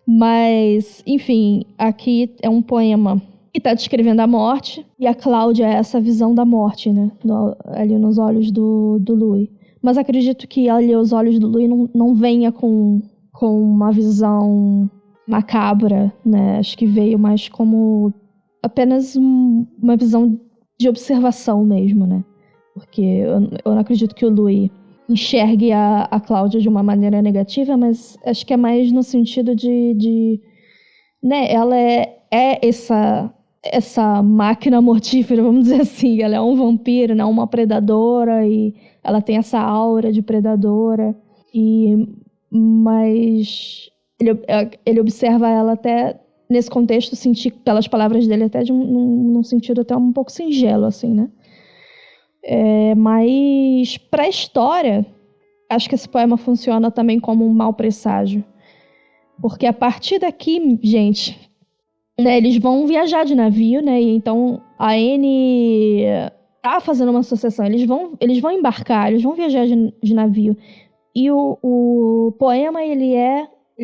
Mas, enfim, aqui é um poema que está descrevendo a morte, e a Cláudia é essa visão da morte, né? Ali nos olhos do Louis. Mas acredito que ali os olhos do Louis não venha com uma visão macabra, né? Acho que veio mais como apenas uma visão de observação mesmo, né? Porque eu não acredito que o Louis enxergue a Cláudia de uma maneira negativa, mas acho que é mais no sentido de né? Ela é essa máquina mortífera, vamos dizer assim. Ela é um vampiro, né? Uma predadora, e ela tem essa aura de predadora. Mas ele observa ela até... Nesse contexto, senti pelas palavras dele até num sentido até um pouco singelo, assim, né? Mas pra história, acho que esse poema funciona também como um mau presságio. Porque a partir daqui, gente, né, eles vão viajar de navio, né? E então a Anne tá fazendo uma associação. Eles vão embarcar, eles vão viajar de navio. E o poema, ele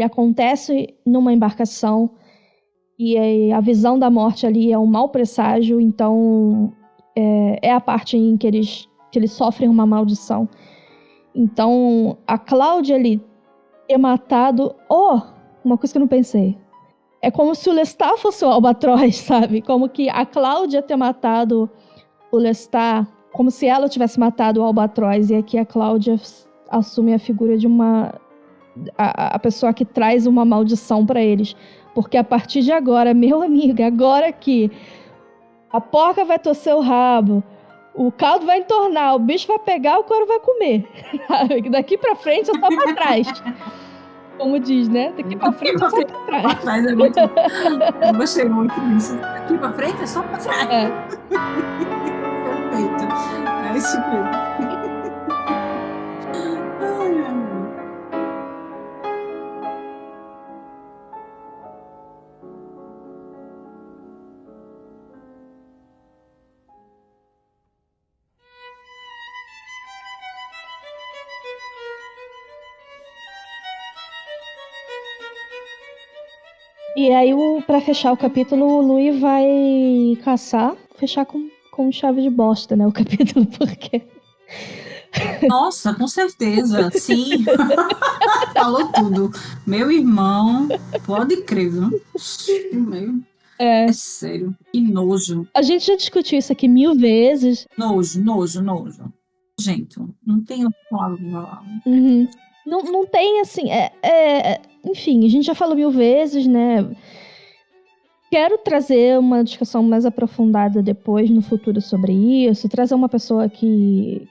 acontece numa embarcação. E aí, a visão da morte ali é um mau presságio. Então, é a parte em que eles sofrem uma maldição. Então, a Cláudia ali ter matado... uma coisa que eu não pensei. É como se o Lestat fosse o Albatroz, sabe? Como que a Cláudia ter matado o Lestat, como se ela tivesse matado o Albatroz. E aqui a Cláudia assume a figura de a pessoa que traz uma maldição pra eles. Porque a partir de agora, meu amigo, agora que a porca vai torcer o rabo, o caldo vai entornar, o bicho vai pegar, o couro vai comer. Daqui pra frente é só pra trás. Como diz, né? Daqui pra frente é só pra trás. Pra trás é muito... Eu gostei muito disso. Daqui pra frente é só pra trás. Perfeito. É isso mesmo. E aí, pra fechar o capítulo, o Louis vai caçar, fechar com chave de bosta, né? O capítulo, porque... Nossa, com certeza, sim. Falou tudo. Meu irmão, pode crer, viu? É sério, que nojo. A gente já discutiu isso aqui 1000 vezes. Nojo. Gente, não tem outra palavra pra falar. Uhum. Não tem, assim... enfim, a gente já falou 1000 vezes, né? Quero trazer uma discussão mais aprofundada depois, no futuro, sobre isso. Trazer uma pessoa que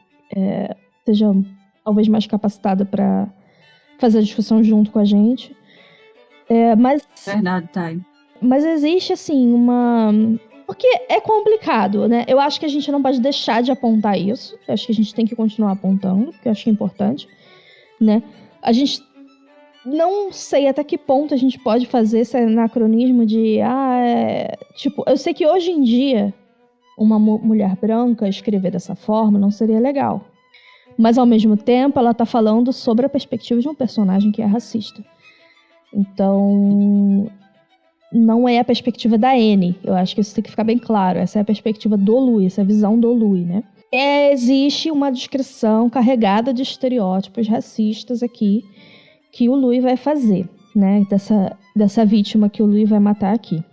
seja talvez mais capacitada para fazer a discussão junto com a gente. Verdade, Thay. Mas existe, assim, porque é complicado, né? Eu acho que a gente não pode deixar de apontar isso. Eu acho que a gente tem que continuar apontando, porque eu acho que é importante, né? A gente... Não sei até que ponto a gente pode fazer esse anacronismo de... Tipo, eu sei que hoje em dia uma mulher branca escrever dessa forma não seria legal. Mas, ao mesmo tempo, ela tá falando sobre a perspectiva de um personagem que é racista. Então, não é a perspectiva da Anne. Eu acho que isso tem que ficar bem claro. Essa é a perspectiva do Louis, essa é a visão do Louis, né? Existe uma descrição carregada de estereótipos racistas aqui que o Louis vai fazer, né? Dessa vítima que o Louis vai matar aqui.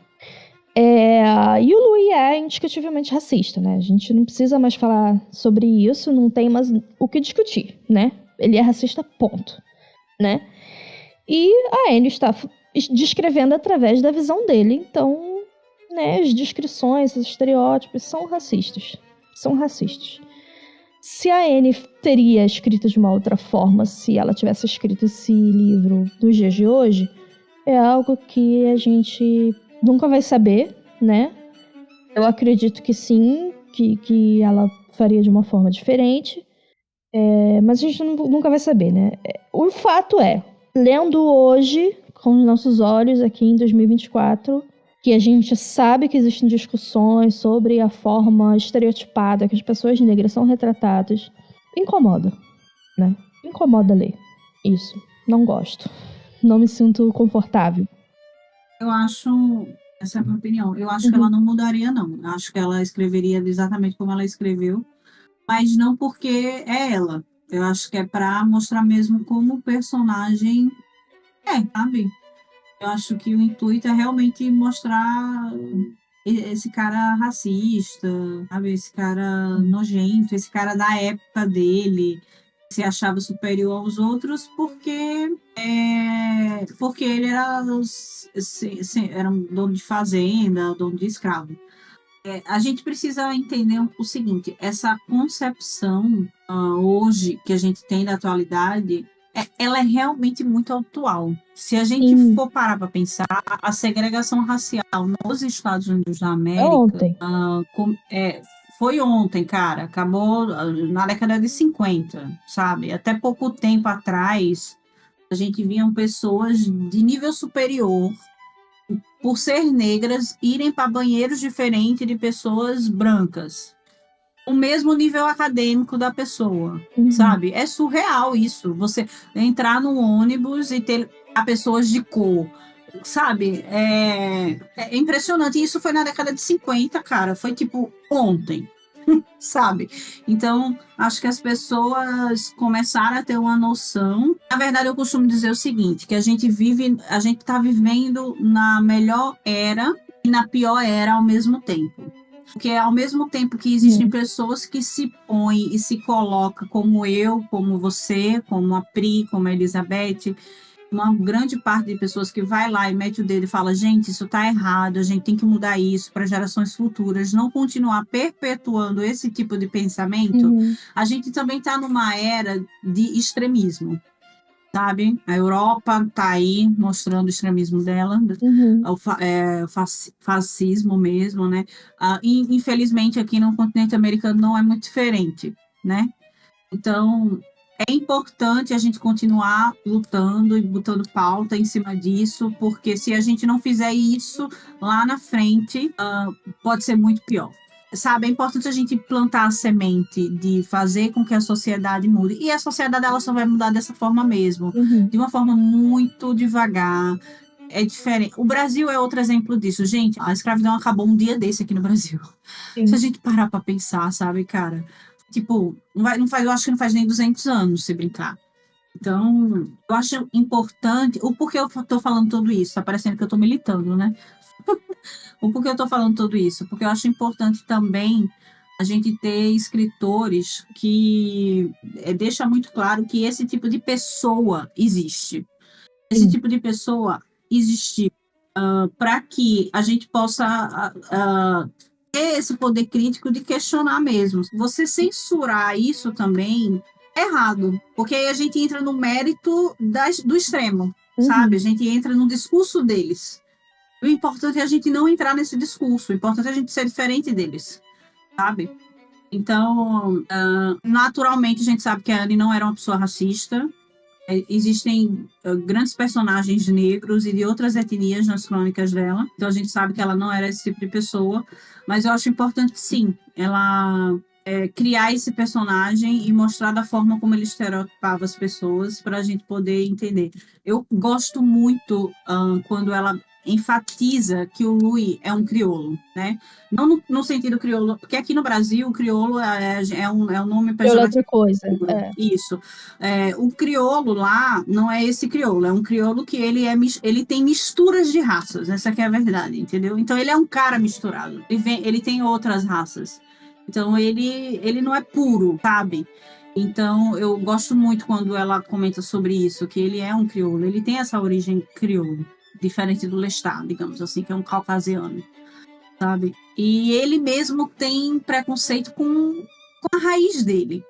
E o Louis é indiscutivelmente racista, né? A gente não precisa mais falar sobre isso, não tem mais o que discutir, né? Ele é racista, ponto, né? E a Anne está descrevendo através da visão dele, então, né, as descrições, os estereótipos são racistas. São racistas. Se a Anne teria escrito de uma outra forma, se ela tivesse escrito esse livro nos dias de hoje, é algo que a gente nunca vai saber, né? Eu acredito que sim, que ela faria de uma forma diferente, mas a gente nunca vai saber, né? O fato é, lendo hoje, com os nossos olhos aqui em 2024, que a gente sabe que existem discussões sobre a forma estereotipada que as pessoas negras são retratadas, incomoda, né? Incomoda ler isso. Não gosto. Não me sinto confortável. Eu acho, essa é a minha opinião, eu acho que ela não mudaria, não. Eu acho que ela escreveria exatamente como ela escreveu, mas não porque é ela. Eu acho que é para mostrar mesmo como o personagem sabe? Eu acho que o intuito é realmente mostrar esse cara racista, sabe? Esse cara nojento, esse cara da época dele, que se achava superior aos outros porque ele era um dono de fazenda, dono de escravo. A gente precisa entender o seguinte, essa concepção hoje que a gente tem da atualidade, ela é realmente muito atual. Se a gente for parar para pensar, a segregação racial nos Estados Unidos da América foi ontem, cara, acabou na década de 50, sabe? Até pouco tempo atrás, a gente via pessoas de nível superior, por ser negras, irem para banheiros diferentes de pessoas brancas. O mesmo nível acadêmico da pessoa, sabe? É surreal isso. Você entrar num ônibus e ter pessoas de cor, sabe? É impressionante. E isso foi na década de 50, cara. Foi tipo ontem, sabe? Então, acho que as pessoas começaram a ter uma noção. Na verdade, eu costumo dizer o seguinte, que a gente está vivendo na melhor era e na pior era ao mesmo tempo. Porque ao mesmo tempo que existem pessoas que se põem e se colocam como eu, como você, como a Pri, como a Elizabeth, uma grande parte de pessoas que vai lá e mete o dedo e fala, gente, isso está errado, a gente tem que mudar isso para gerações futuras, não continuar perpetuando esse tipo de pensamento, a gente também está numa era de extremismo. Sabe? A Europa está aí mostrando o extremismo dela, o fascismo mesmo, né? Infelizmente, aqui no continente americano não é muito diferente, né? Então, é importante a gente continuar lutando e botando pauta em cima disso, porque se a gente não fizer isso lá na frente, pode ser muito pior. Sabe, é importante a gente plantar a semente de fazer com que a sociedade mude. E a sociedade ela só vai mudar dessa forma mesmo, de uma forma muito devagar. É diferente. O Brasil é outro exemplo disso. Gente, a escravidão acabou um dia desse aqui no Brasil. Sim. Se a gente parar para pensar, sabe, cara? Tipo, eu acho que não faz nem 200 anos se brincar. Então, eu acho importante. O porquê eu tô falando tudo isso? Tá parecendo que eu tô militando, né? O porquê eu tô falando tudo isso? Porque eu acho importante também a gente ter escritores que deixa muito claro que esse tipo de pessoa existe. Esse tipo de pessoa existe para que a gente possa ter esse poder crítico de questionar mesmo. Você censurar isso também é errado, porque aí a gente entra no mérito do extremo, sabe? A gente entra no discurso deles. O importante é a gente não entrar nesse discurso, o importante é a gente ser diferente deles, sabe? Então, naturalmente, a gente sabe que a Anne não era uma pessoa racista. Existem grandes personagens negros e de outras etnias nas crônicas dela, então a gente sabe que ela não era esse tipo de pessoa, mas eu acho importante, sim, ela criar esse personagem e mostrar da forma como ele estereotipava as pessoas para a gente poder entender. Eu gosto muito quando ela enfatiza que o Louis é um crioulo, né? Não no sentido crioulo, porque aqui no Brasil o crioulo é um nome pejorativo. Outra coisa. Isso. O crioulo lá não é esse crioulo, é um crioulo que ele tem misturas de raças, essa que é a verdade, entendeu? Então ele é um cara misturado, ele tem outras raças. Então ele não é puro, sabe? Então eu gosto muito quando ela comenta sobre isso, que ele é um crioulo, ele tem essa origem crioulo, diferente do Lestat, digamos assim, que é um caucasiano, sabe? E ele mesmo tem preconceito com a raiz dele.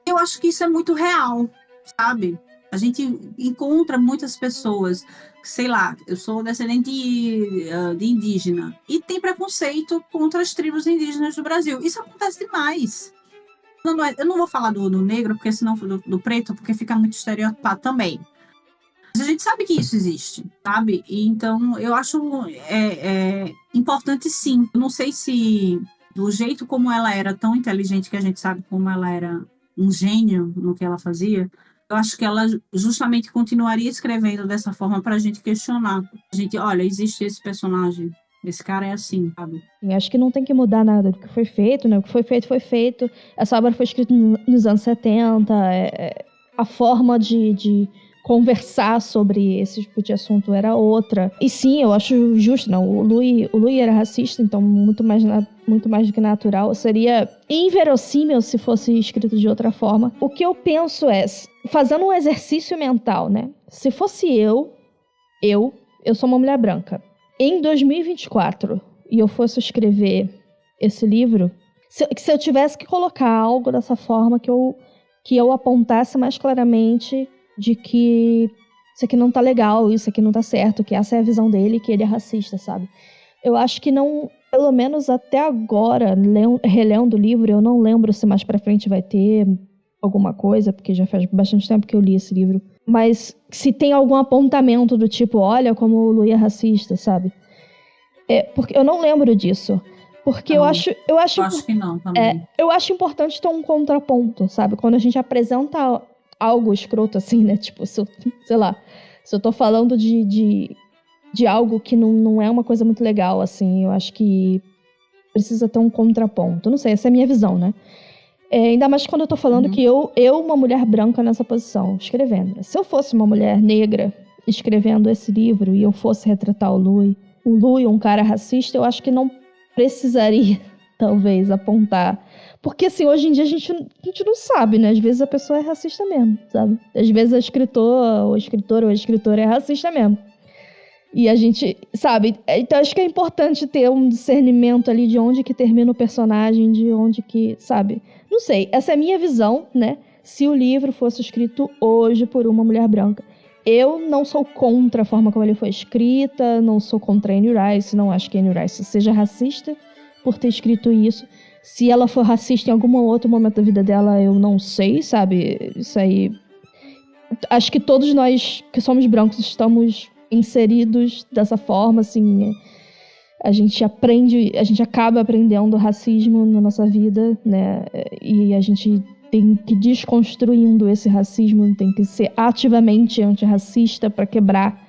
Eu acho que isso é muito real, sabe? A gente encontra muitas pessoas, sei lá, eu sou descendente de indígena, e tem preconceito contra as tribos indígenas do Brasil. Isso acontece demais. Eu não vou falar do negro, porque senão do preto, porque fica muito estereotipado também. Mas a gente sabe que isso existe, sabe? E então, eu acho importante, sim. Eu não sei se do jeito como ela era tão inteligente, que a gente sabe como ela era um gênio no que ela fazia, eu acho que ela justamente continuaria escrevendo dessa forma para a gente questionar. A gente, olha, existe esse personagem, esse cara é assim, sabe? E acho que não tem que mudar nada do que foi feito, né? O que foi feito, foi feito. Essa obra foi escrita nos anos 70. A forma de conversar sobre esse tipo de assunto era outra. E sim, eu acho justo, não. O Louis era racista, então muito mais do que natural. Seria inverossímil se fosse escrito de outra forma. O que eu penso é, fazendo um exercício mental, né? Se fosse eu sou uma mulher branca. Em 2024, e eu fosse escrever esse livro, se eu tivesse que colocar algo dessa forma que eu apontasse mais claramente de que isso aqui não tá legal, isso aqui não tá certo, que essa é a visão dele, que ele é racista, sabe? Eu acho que não pelo menos até agora, relendo o livro, eu não lembro se mais pra frente vai ter alguma coisa, porque já faz bastante tempo que eu li esse livro. Mas se tem algum apontamento do tipo, olha como o Louis é racista, sabe? Porque eu não lembro disso. Porque Não, eu acho que não também. eu acho importante ter um contraponto, sabe? Quando a gente apresenta algo escroto assim, né? Tipo, sei lá, se eu tô falando de algo que não é uma coisa muito legal, assim, eu acho que precisa ter um contraponto. Não sei, essa é a minha visão, né? Ainda mais quando eu tô falando que eu, uma mulher branca nessa posição, escrevendo. Se eu fosse uma mulher negra escrevendo esse livro e eu fosse retratar o Louis, um cara racista, eu acho que não precisaria, talvez, apontar. Porque, assim, hoje em dia a gente não sabe, né? Às vezes a pessoa é racista mesmo, sabe? Às vezes a escritora ou a escritora é racista mesmo. E a gente, sabe? Então acho que é importante ter um discernimento ali de onde que termina o personagem, de onde que, sabe? Não sei, essa é a minha visão, né? Se o livro fosse escrito hoje por uma mulher branca. Eu não sou contra a forma como ele foi escrita, não sou contra a Anne Rice, não acho que a Anne Rice seja racista por ter escrito isso. Se ela for racista em algum outro momento da vida dela, eu não sei, sabe? Isso aí... Acho que todos nós que somos brancos estamos inseridos dessa forma, assim... A gente acaba aprendendo racismo na nossa vida, né? E a gente tem que ir desconstruindo esse racismo, tem que ser ativamente antirracista para quebrar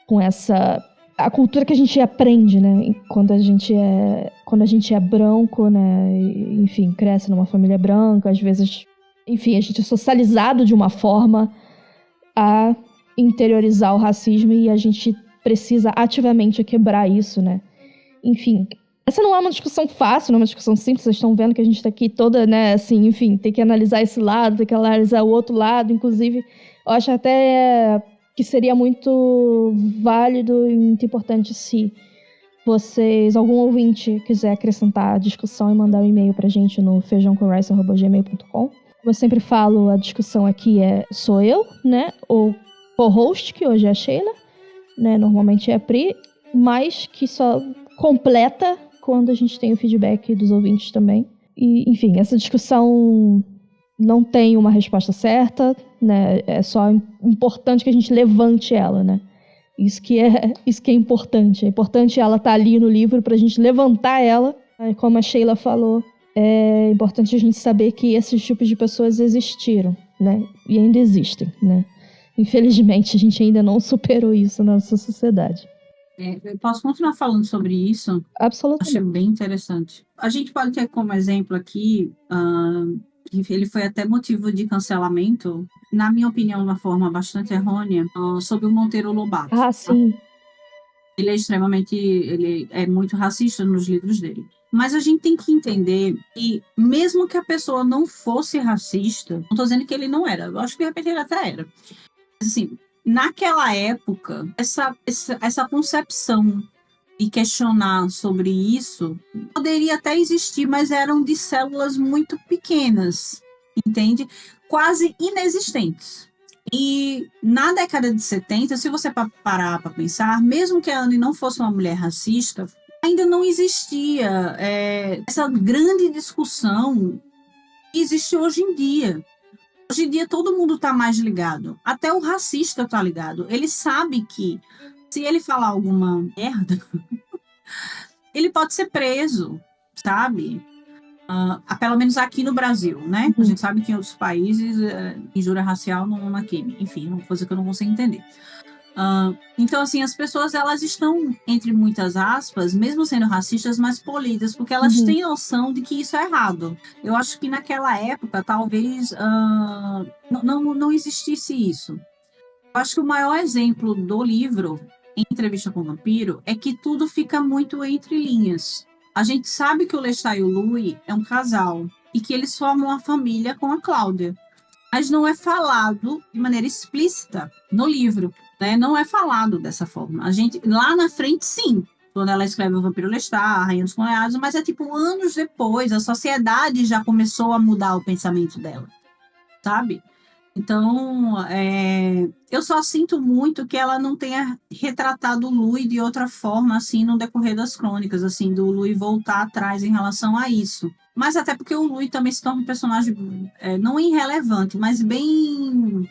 com a cultura que a gente aprende, né? Quando a gente é branco, né? Enfim, cresce numa família branca, às vezes, enfim, a gente é socializado de uma forma a interiorizar o racismo e a gente precisa ativamente quebrar isso, né? Enfim, essa não é uma discussão fácil, não é uma discussão simples. Vocês estão vendo que a gente tá aqui toda, né, assim, enfim, tem que analisar esse lado, tem que analisar o outro lado. Inclusive, eu acho até que seria muito válido e muito importante se vocês, algum ouvinte, quiser acrescentar a discussão e mandar um e-mail pra gente no feijãocomrice@gmail.com. Como eu sempre falo, a discussão aqui sou eu, né, o co-host, que hoje é a Sheila, né, normalmente é a Pri, mas que só completa quando a gente tem o feedback dos ouvintes também. E, enfim, essa discussão não tem uma resposta certa, né? É só importante que a gente levante ela, né? Isso que é importante. É importante ela estar ali no livro pra gente levantar ela. Como a Sheila falou, é importante a gente saber que esses tipos de pessoas existiram, né? E ainda existem, né? Infelizmente, a gente ainda não superou isso na nossa sociedade. Eu posso continuar falando sobre isso? Absolutamente. Achei bem interessante. A gente pode ter como exemplo aqui, que ele foi até motivo de cancelamento, na minha opinião, de uma forma bastante errônea, sobre o Monteiro Lobato. Ah, sim. Ele é muito racista nos livros dele. Mas a gente tem que entender que, mesmo que a pessoa não fosse racista, não estou dizendo que ele não era, eu acho que de repente ele até era. Mas, assim, naquela época, essa concepção e questionar sobre isso poderia até existir, mas eram de células muito pequenas, entende? Quase inexistentes. E na década de 70, se você parar para pensar, mesmo que a Anne não fosse uma mulher racista, ainda não existia essa grande discussão que existe hoje em dia. Hoje em dia todo mundo está mais ligado. Até o racista está ligado. Ele sabe que se ele falar alguma merda, ele pode ser preso, sabe? Pelo menos aqui no Brasil, né? A gente sabe que em outros países injúria racial não é crime. Enfim, uma coisa que eu não consigo entender. Então, assim, as pessoas, elas estão, entre muitas aspas, mesmo sendo racistas, mais polidas, porque elas têm noção de que isso é errado. Eu acho que naquela época, talvez, não existisse isso. Eu acho que o maior exemplo do livro, Em Entrevista com o Vampiro, é que tudo fica muito entre linhas. A gente sabe que o Lestat e o Louis é um casal, e que eles formam uma família com a Cláudia. Mas não é falado de maneira explícita no livro, né? Não é falado dessa forma. A gente, lá na frente, sim, quando ela escreve O Vampiro Lestat, A Rainha dos Condenados, mas é tipo anos depois, a sociedade já começou a mudar o pensamento dela, sabe? Então, eu só sinto muito que ela não tenha retratado o Louis de outra forma, assim, no decorrer das crônicas, assim, do Louis voltar atrás em relação a isso. Mas até porque o Louis também se torna um personagem não irrelevante, mas bem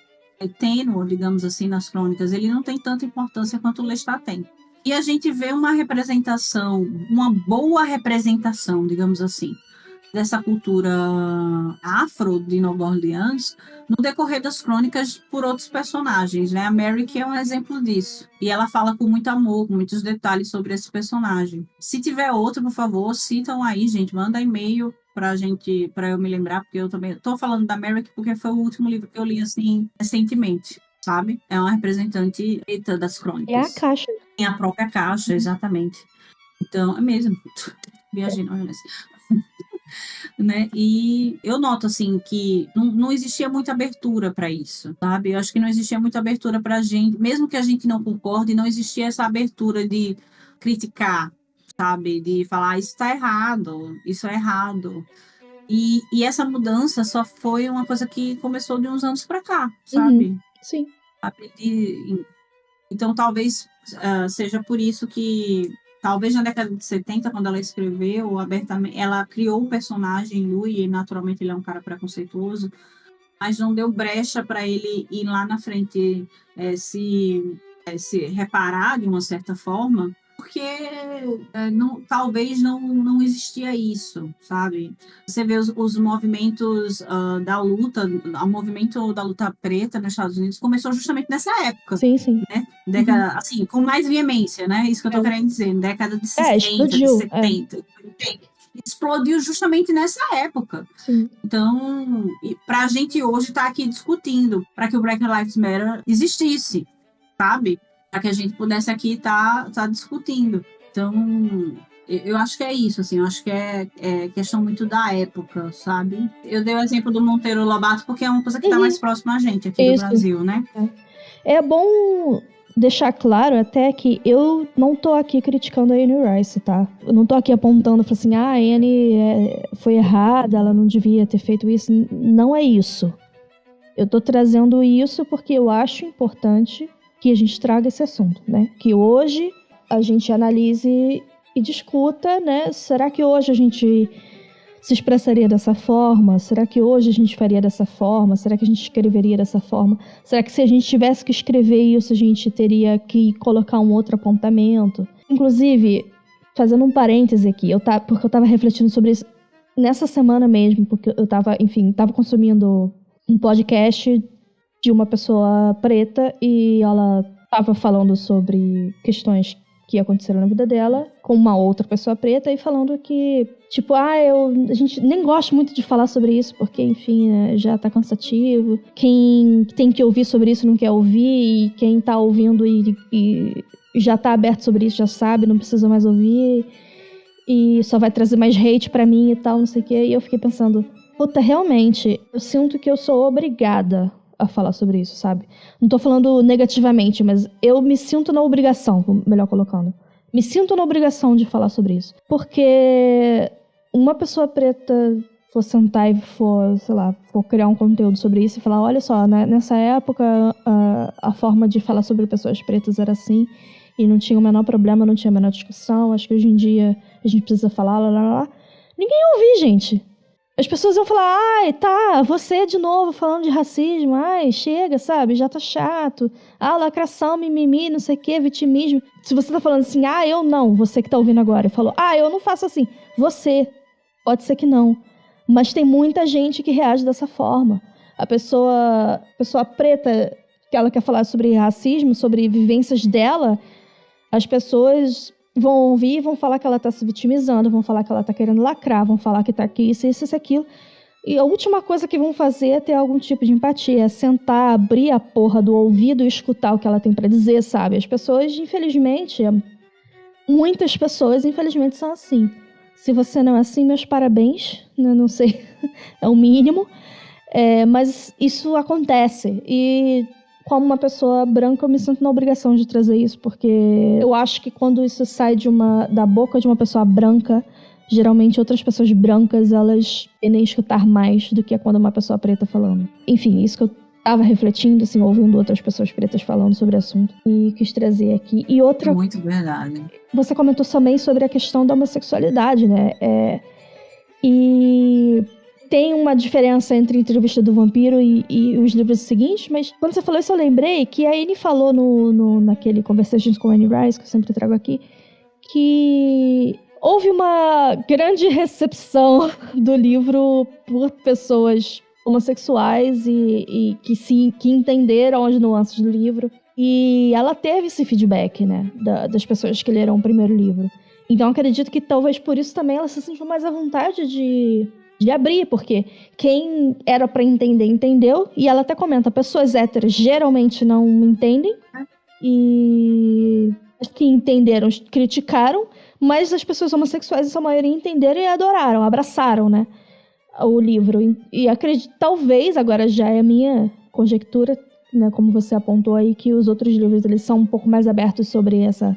tênue, digamos assim, nas crônicas. Ele não tem tanta importância quanto o Lestat tem. E a gente vê uma representação, uma boa representação, digamos assim, dessa cultura afro de Nova Orleans no decorrer das crônicas por outros personagens, né? A Mary que é um exemplo disso. E ela fala com muito amor, com muitos detalhes sobre esse personagem. Se tiver outro, por favor, citam aí, gente. Manda e-mail para eu me lembrar, porque eu também estou falando da Mary porque foi o último livro que eu li, assim, recentemente, sabe? É uma representante das crônicas. É a Caixa. Tem a própria Caixa, exatamente. Então, é mesmo. Viajei, não é né? E eu noto assim que não existia muita abertura para isso, sabe? Eu acho que não existia muita abertura para a gente, mesmo que a gente não concorde, não existia essa abertura de criticar, sabe? De falar isso está errado, isso é errado. E essa mudança só foi uma coisa que começou de uns anos para cá, sabe? Sim. Então talvez seja por isso que talvez na década de 70, quando ela escreveu abertamente, ela criou o personagem Louis, e naturalmente ele é um cara preconceituoso, mas não deu brecha para ele ir lá na frente se reparar de uma certa forma, porque talvez não existia isso, sabe? Você vê os movimentos da luta, o movimento da luta preta nos Estados Unidos começou justamente nessa época. Sim, sim. Né? Década, assim, com mais veemência, né? Isso que eu tô querendo dizer, década de 60, explodiu, de 70. Explodiu justamente nessa época. Sim. Então, para a gente hoje estar aqui discutindo para que o Black Lives Matter existisse, sabe? Para que a gente pudesse aqui estar discutindo. Então, eu acho que é isso, assim, eu acho que é questão muito da época, sabe? Eu dei o exemplo do Monteiro Lobato porque é uma coisa que está mais próxima a gente aqui do Brasil, né? É bom deixar claro até que eu não tô aqui criticando a Anne Rice, tá? Eu não tô aqui apontando, falando assim, a Anne foi errada, ela não devia ter feito isso. Não é isso. Eu tô trazendo isso porque eu acho importante que a gente traga esse assunto, né? Que hoje a gente analise e discuta, né? Será que hoje a gente se expressaria dessa forma? Será que hoje a gente faria dessa forma? Será que a gente escreveria dessa forma? Será que se a gente tivesse que escrever isso, a gente teria que colocar um outro apontamento? Inclusive, fazendo um parêntese aqui, porque eu tava refletindo sobre isso nessa semana mesmo, porque eu tava consumindo um podcast de uma pessoa preta e ela tava falando sobre questões que aconteceram na vida dela com uma outra pessoa preta e falando que, tipo, a gente nem gosta muito de falar sobre isso porque, enfim, já tá cansativo. Quem tem que ouvir sobre isso não quer ouvir e quem tá ouvindo e já tá aberto sobre isso já sabe, não precisa mais ouvir e só vai trazer mais hate pra mim e tal, não sei o quê. E eu fiquei pensando, puta, realmente, eu sinto que eu sou obrigada a falar sobre isso, sabe? Não tô falando negativamente, mas eu me sinto na obrigação, melhor colocando. Me sinto na obrigação de falar sobre isso. Porque uma pessoa preta for sentar e for criar um conteúdo sobre isso e falar, olha só, nessa época a forma de falar sobre pessoas pretas era assim e não tinha o menor problema, não tinha a menor discussão, acho que hoje em dia a gente precisa falar, lá. Ninguém ia ouvir, gente. As pessoas vão falar, ai, tá, você de novo falando de racismo, ai, chega, sabe, já tá chato. Lacração, mimimi, não sei o que, vitimismo. Se você tá falando assim, eu não, você que tá ouvindo agora, falou, eu não faço assim. Você, pode ser que não. Mas tem muita gente que reage dessa forma. A pessoa preta, que ela quer falar sobre racismo, sobre vivências dela, as pessoas vão ouvir e vão falar que ela tá se vitimizando, vão falar que ela tá querendo lacrar, vão falar que tá aqui, isso, aquilo. E a última coisa que vão fazer é ter algum tipo de empatia, é sentar, abrir a porra do ouvido e escutar o que ela tem pra dizer, sabe? As pessoas, infelizmente, muitas pessoas, infelizmente, são assim. Se você não é assim, meus parabéns, né? Não sei, é o mínimo. Mas isso acontece. E como uma pessoa branca, eu me sinto na obrigação de trazer isso, porque eu acho que quando isso sai da boca de uma pessoa branca, geralmente outras pessoas brancas, elas tendem a escutar mais do que quando uma pessoa preta falando. Enfim, isso que eu estava refletindo, assim, ouvindo outras pessoas pretas falando sobre o assunto e quis trazer aqui. E outra... Muito verdade. Você comentou também sobre a questão da homossexualidade, né? E tem uma diferença entre Entrevista do Vampiro e os livros seguintes, mas quando você falou isso eu lembrei que a Anne falou naquele Conversations com Anne Rice, que eu sempre trago aqui, que houve uma grande recepção do livro por pessoas homossexuais e que entenderam as nuances do livro. E ela teve esse feedback, né, das pessoas que leram o primeiro livro. Então, acredito que talvez por isso também ela se sentiu mais à vontade de abrir, porque quem era pra entender, entendeu. E ela até comenta, pessoas héteras geralmente não entendem. E as que entenderam, criticaram. Mas as pessoas homossexuais, em sua maioria, entenderam e adoraram, abraçaram, né, o livro. E acredito, talvez, agora já é a minha conjectura, né, como você apontou aí, que os outros livros eles são um pouco mais abertos sobre essa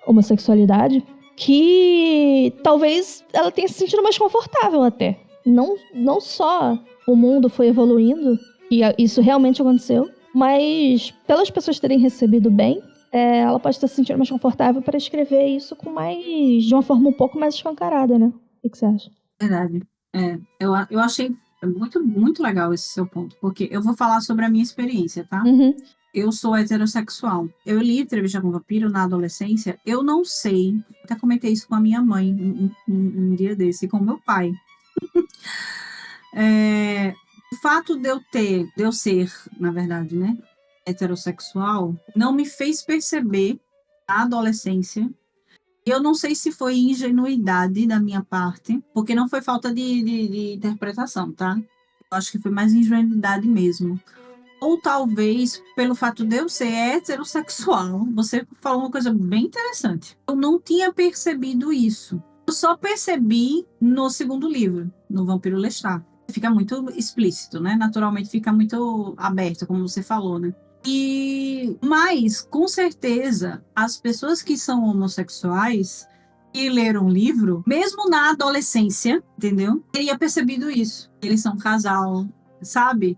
homossexualidade, que talvez ela tenha se sentido mais confortável até. Não só o mundo foi evoluindo, e isso realmente aconteceu, mas pelas pessoas terem recebido bem, ela pode estar se sentindo mais confortável para escrever isso de uma forma um pouco mais escancarada, né? O que você acha? Verdade. Eu achei muito, muito legal esse seu ponto, porque eu vou falar sobre a minha experiência, tá? Uhum. Eu sou heterossexual. Eu li Entrevista com o Vampiro na adolescência. Eu não sei, até comentei isso com a minha mãe um dia desse, e com o meu pai. O fato de eu ser, na verdade, né, heterossexual, não me fez perceber na adolescência. Eu não sei se foi ingenuidade da minha parte, porque não foi falta de interpretação, tá? Eu acho que foi mais ingenuidade mesmo. Ou talvez pelo fato de eu ser heterossexual. Você falou uma coisa bem interessante. Eu não tinha percebido isso. Eu só percebi no segundo livro, no Vampiro Lestat. Fica muito explícito, né? Naturalmente fica muito aberto, como você falou, né? Mas, com certeza, as pessoas que são homossexuais e leram o livro, mesmo na adolescência, entendeu? Teria percebido isso. Eles são um casal, sabe?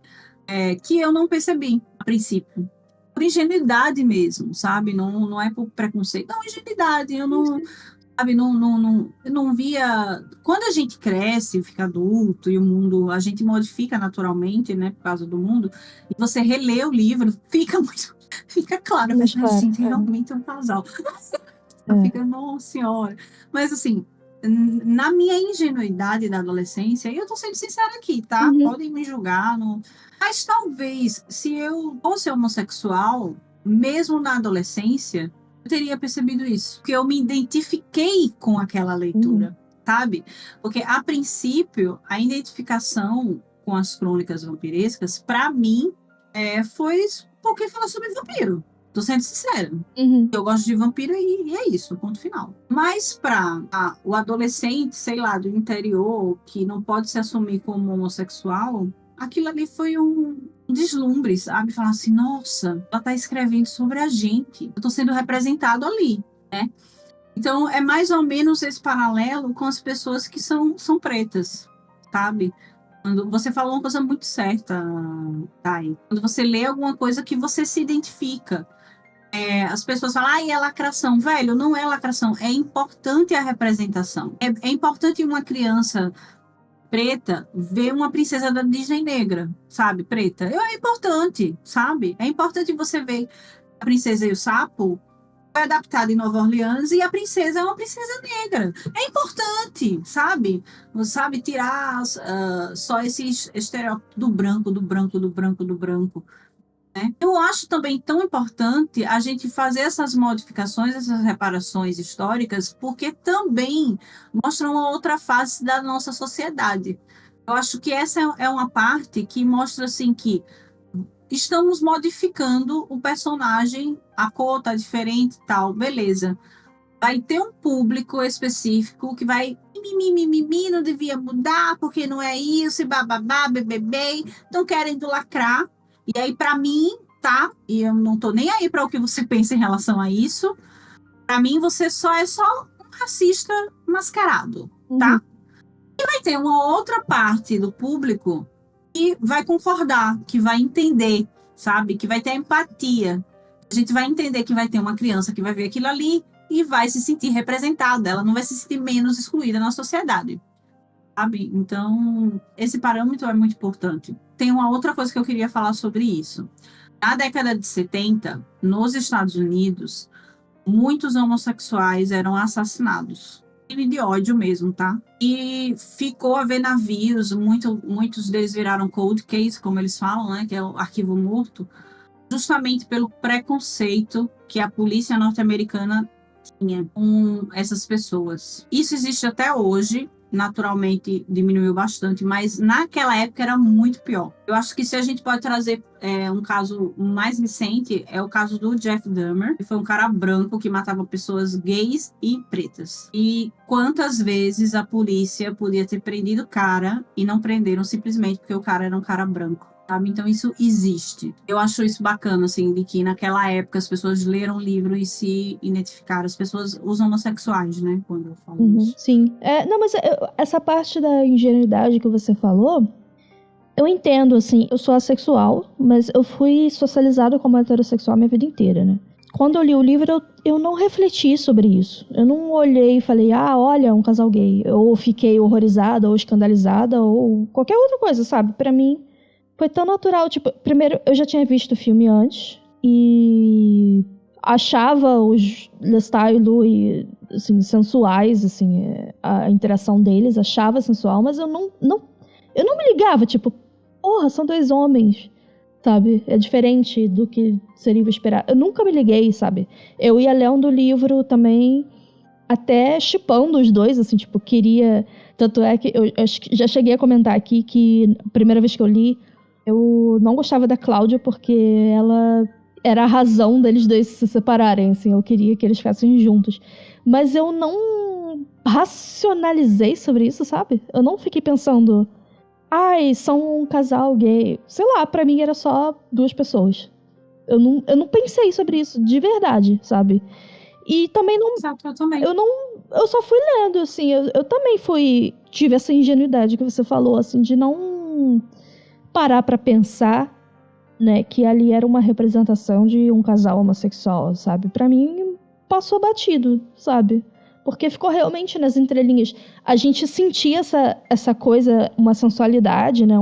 Que eu não percebi a princípio. Por ingenuidade mesmo, sabe? Não é por preconceito. Não, ingenuidade. Eu não, sabe, eu não via. Quando a gente cresce, fica adulto e o mundo, a gente modifica naturalmente, né, por causa do mundo, e você relê o livro, fica claro, Mas, a claro, gente realmente é um casal. Fica, nossa senhora. Mas assim, na minha ingenuidade da adolescência, e eu tô sendo sincera aqui, tá? Uhum. Podem me julgar, mas talvez, se eu fosse homossexual, mesmo na adolescência, eu teria percebido isso. Porque eu me identifiquei com aquela leitura, sabe? Porque, a princípio, a identificação com as crônicas vampirescas, para mim, foi porque fala sobre vampiro. Tô sendo sincera. Uhum. Eu gosto de vampiro e é isso, ponto final. Mas para o adolescente, sei lá, do interior, que não pode se assumir como homossexual, aquilo ali foi um deslumbre, sabe? Falar assim, nossa, ela tá escrevendo sobre a gente. Eu tô sendo representado ali, né? Então, é mais ou menos esse paralelo com as pessoas que são pretas, sabe? Quando você falou uma coisa muito certa, Thay. Quando você lê alguma coisa que você se identifica. As pessoas falam, é lacração. Velho, não é lacração. É importante a representação. É importante uma criança preta ver uma princesa da Disney negra, sabe? Preta. É importante, sabe? É importante você ver a Princesa e o Sapo foi adaptada em Nova Orleans e a princesa é uma princesa negra. É importante, sabe? Você sabe tirar só esse estereótipo do branco, do branco, do branco, do branco. Eu acho também tão importante a gente fazer essas modificações, essas reparações históricas, porque também mostram uma outra face da nossa sociedade. Eu acho que essa é uma parte que mostra assim que estamos modificando o personagem, a cor tá diferente e tal, beleza. Vai ter um público específico que vai mimimi, não devia mudar, porque não é isso, e bababá, bebê, estão querendo lacrar. E aí, para mim, tá? E eu não tô nem aí para o que você pensa em relação a isso. Para mim, você só é um racista mascarado, tá? E vai ter uma outra parte do público e vai concordar, que vai entender, sabe? Que vai ter empatia. A gente vai entender que vai ter uma criança que vai ver aquilo ali e vai se sentir representada. Ela não vai se sentir menos excluída na sociedade, sabe? Então, esse parâmetro é muito importante. Tem uma outra coisa que eu queria falar sobre isso. Na década de 70, nos Estados Unidos, muitos homossexuais eram assassinados. Crime de ódio mesmo, tá? E ficou a ver navios, muitos deles viraram cold case, como eles falam, né? Que é o arquivo morto, justamente pelo preconceito que a polícia norte-americana tinha com essas pessoas. Isso existe até hoje, naturalmente diminuiu bastante, mas naquela época era muito pior. Eu acho que se a gente pode trazer um caso mais recente, é o caso do Jeff Dahmer, que foi um cara branco que matava pessoas gays e pretas. E quantas vezes a polícia podia ter prendido o cara e não prenderam simplesmente porque o cara era um cara branco. Sabe? Então isso existe. Eu acho isso bacana, assim, de que naquela época as pessoas leram o livro e se identificaram. As pessoas, os homossexuais, né? Quando eu falo isso. Sim. Não, mas essa parte da ingenuidade que você falou, eu entendo, assim, eu sou assexual, mas eu fui socializada como heterossexual minha vida inteira, né? Quando eu li o livro, eu não refleti sobre isso. Eu não olhei e falei, olha, um casal gay. Ou fiquei horrorizada, ou escandalizada, ou qualquer outra coisa, sabe? Pra mim, foi tão natural. Tipo, primeiro, eu já tinha visto o filme antes e achava os Lestat e Louis, assim, sensuais, assim, a interação deles, achava sensual, mas eu não me ligava, tipo, porra, são dois homens, sabe? É diferente do que seria esperar. Eu nunca me liguei, sabe? Eu ia lendo o livro também, até shippando os dois, assim, tipo, queria... Tanto é que eu acho que já cheguei a comentar aqui que a primeira vez que eu li, eu não gostava da Cláudia porque ela era a razão deles dois se separarem, assim. Eu queria que eles ficassem juntos. Mas eu não racionalizei sobre isso, sabe? Eu não fiquei pensando... são um casal gay. Sei lá, pra mim era só duas pessoas. Eu não pensei sobre isso de verdade, sabe? E também não... Exato, eu também. Eu só fui lendo, assim. Eu também tive essa ingenuidade que você falou, assim, de não parar pra pensar, né, que ali era uma representação de um casal homossexual, sabe? Pra mim, passou batido, sabe? Porque ficou realmente nas entrelinhas. A gente sentia essa coisa, uma sensualidade, né?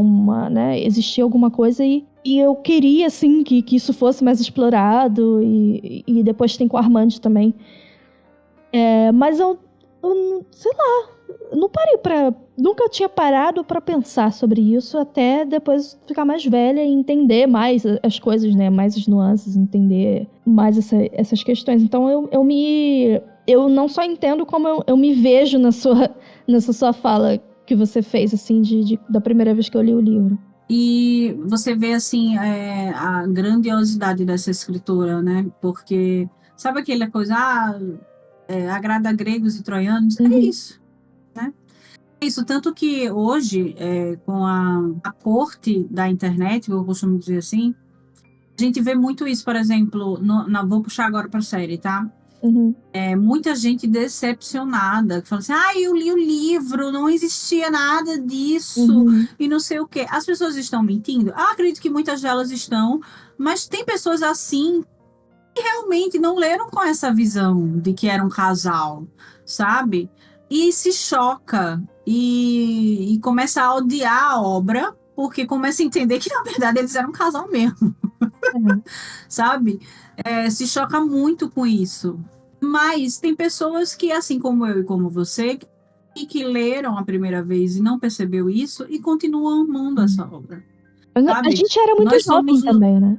Existia alguma coisa e eu queria, assim, que isso fosse mais explorado. E depois tem com a Armand também. Mas eu sei lá, não parei nunca tinha parado pra pensar sobre isso até depois ficar mais velha e entender mais as coisas, né? Mais as nuances, entender mais essas questões. Então eu não só entendo como eu me vejo nessa sua fala que você fez, assim, da primeira vez que eu li o livro. E você vê, assim, a grandiosidade dessa escritora, né? Porque, sabe aquela coisa, agrada gregos e troianos? É isso, né? É isso, tanto que hoje, com a corte da internet, eu costumo dizer assim, a gente vê muito isso, por exemplo, vou puxar agora para a série, tá? Muita gente decepcionada, que fala assim, eu li o livro, não existia nada disso, e não sei o quê. As pessoas estão mentindo? Eu acredito que muitas delas estão, mas tem pessoas assim que realmente não leram com essa visão de que era um casal, sabe? E se choca e começa a odiar a obra, porque começa a entender que, na verdade, eles eram um casal mesmo, sabe? Se choca muito com isso. Mas tem pessoas que, assim como eu e como você, que leram a primeira vez e não percebeu isso e continuam amando essa obra. A gente era muito jovem também, né?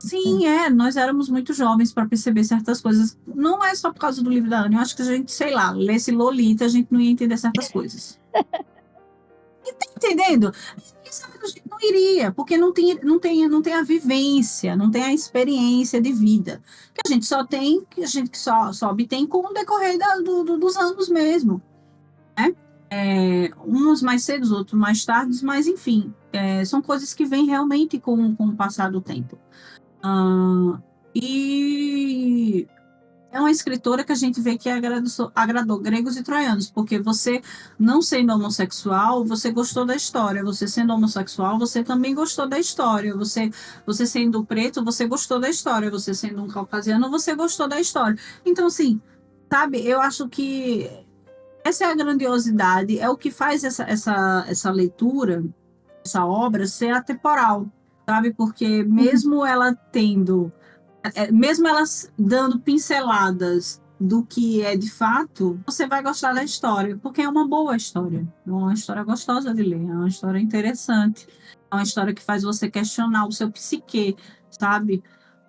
Sim, nós éramos muito jovens para perceber certas coisas. Não é só por causa do livro da Anne, eu acho que a gente, sei lá, lesse Lolita, a gente não ia entender certas coisas. E tá entendendo? A gente não iria, porque não tem a vivência, não tem a experiência de vida. Que a gente só tem, que a gente só obtém com o decorrer dos anos mesmo. Né? Uns mais cedo, outros mais tarde, mas enfim, são coisas que vêm realmente com o passar do tempo. E é uma escritora que a gente vê que agradou gregos e troianos, porque você, não sendo homossexual, você gostou da história. Você sendo homossexual, você também gostou da história. Você sendo preto, você gostou da história. Você sendo um caucasiano, você gostou da história. Então, assim, sabe, eu acho que essa é a grandiosidade, é o que faz essa leitura, essa obra ser atemporal, sabe? Porque mesmo ela tendo, mesmo elas dando pinceladas do que é de fato, você vai gostar da história, porque é uma boa história, é uma história gostosa de ler, é uma história interessante, é uma história que faz você questionar o seu psique, sabe?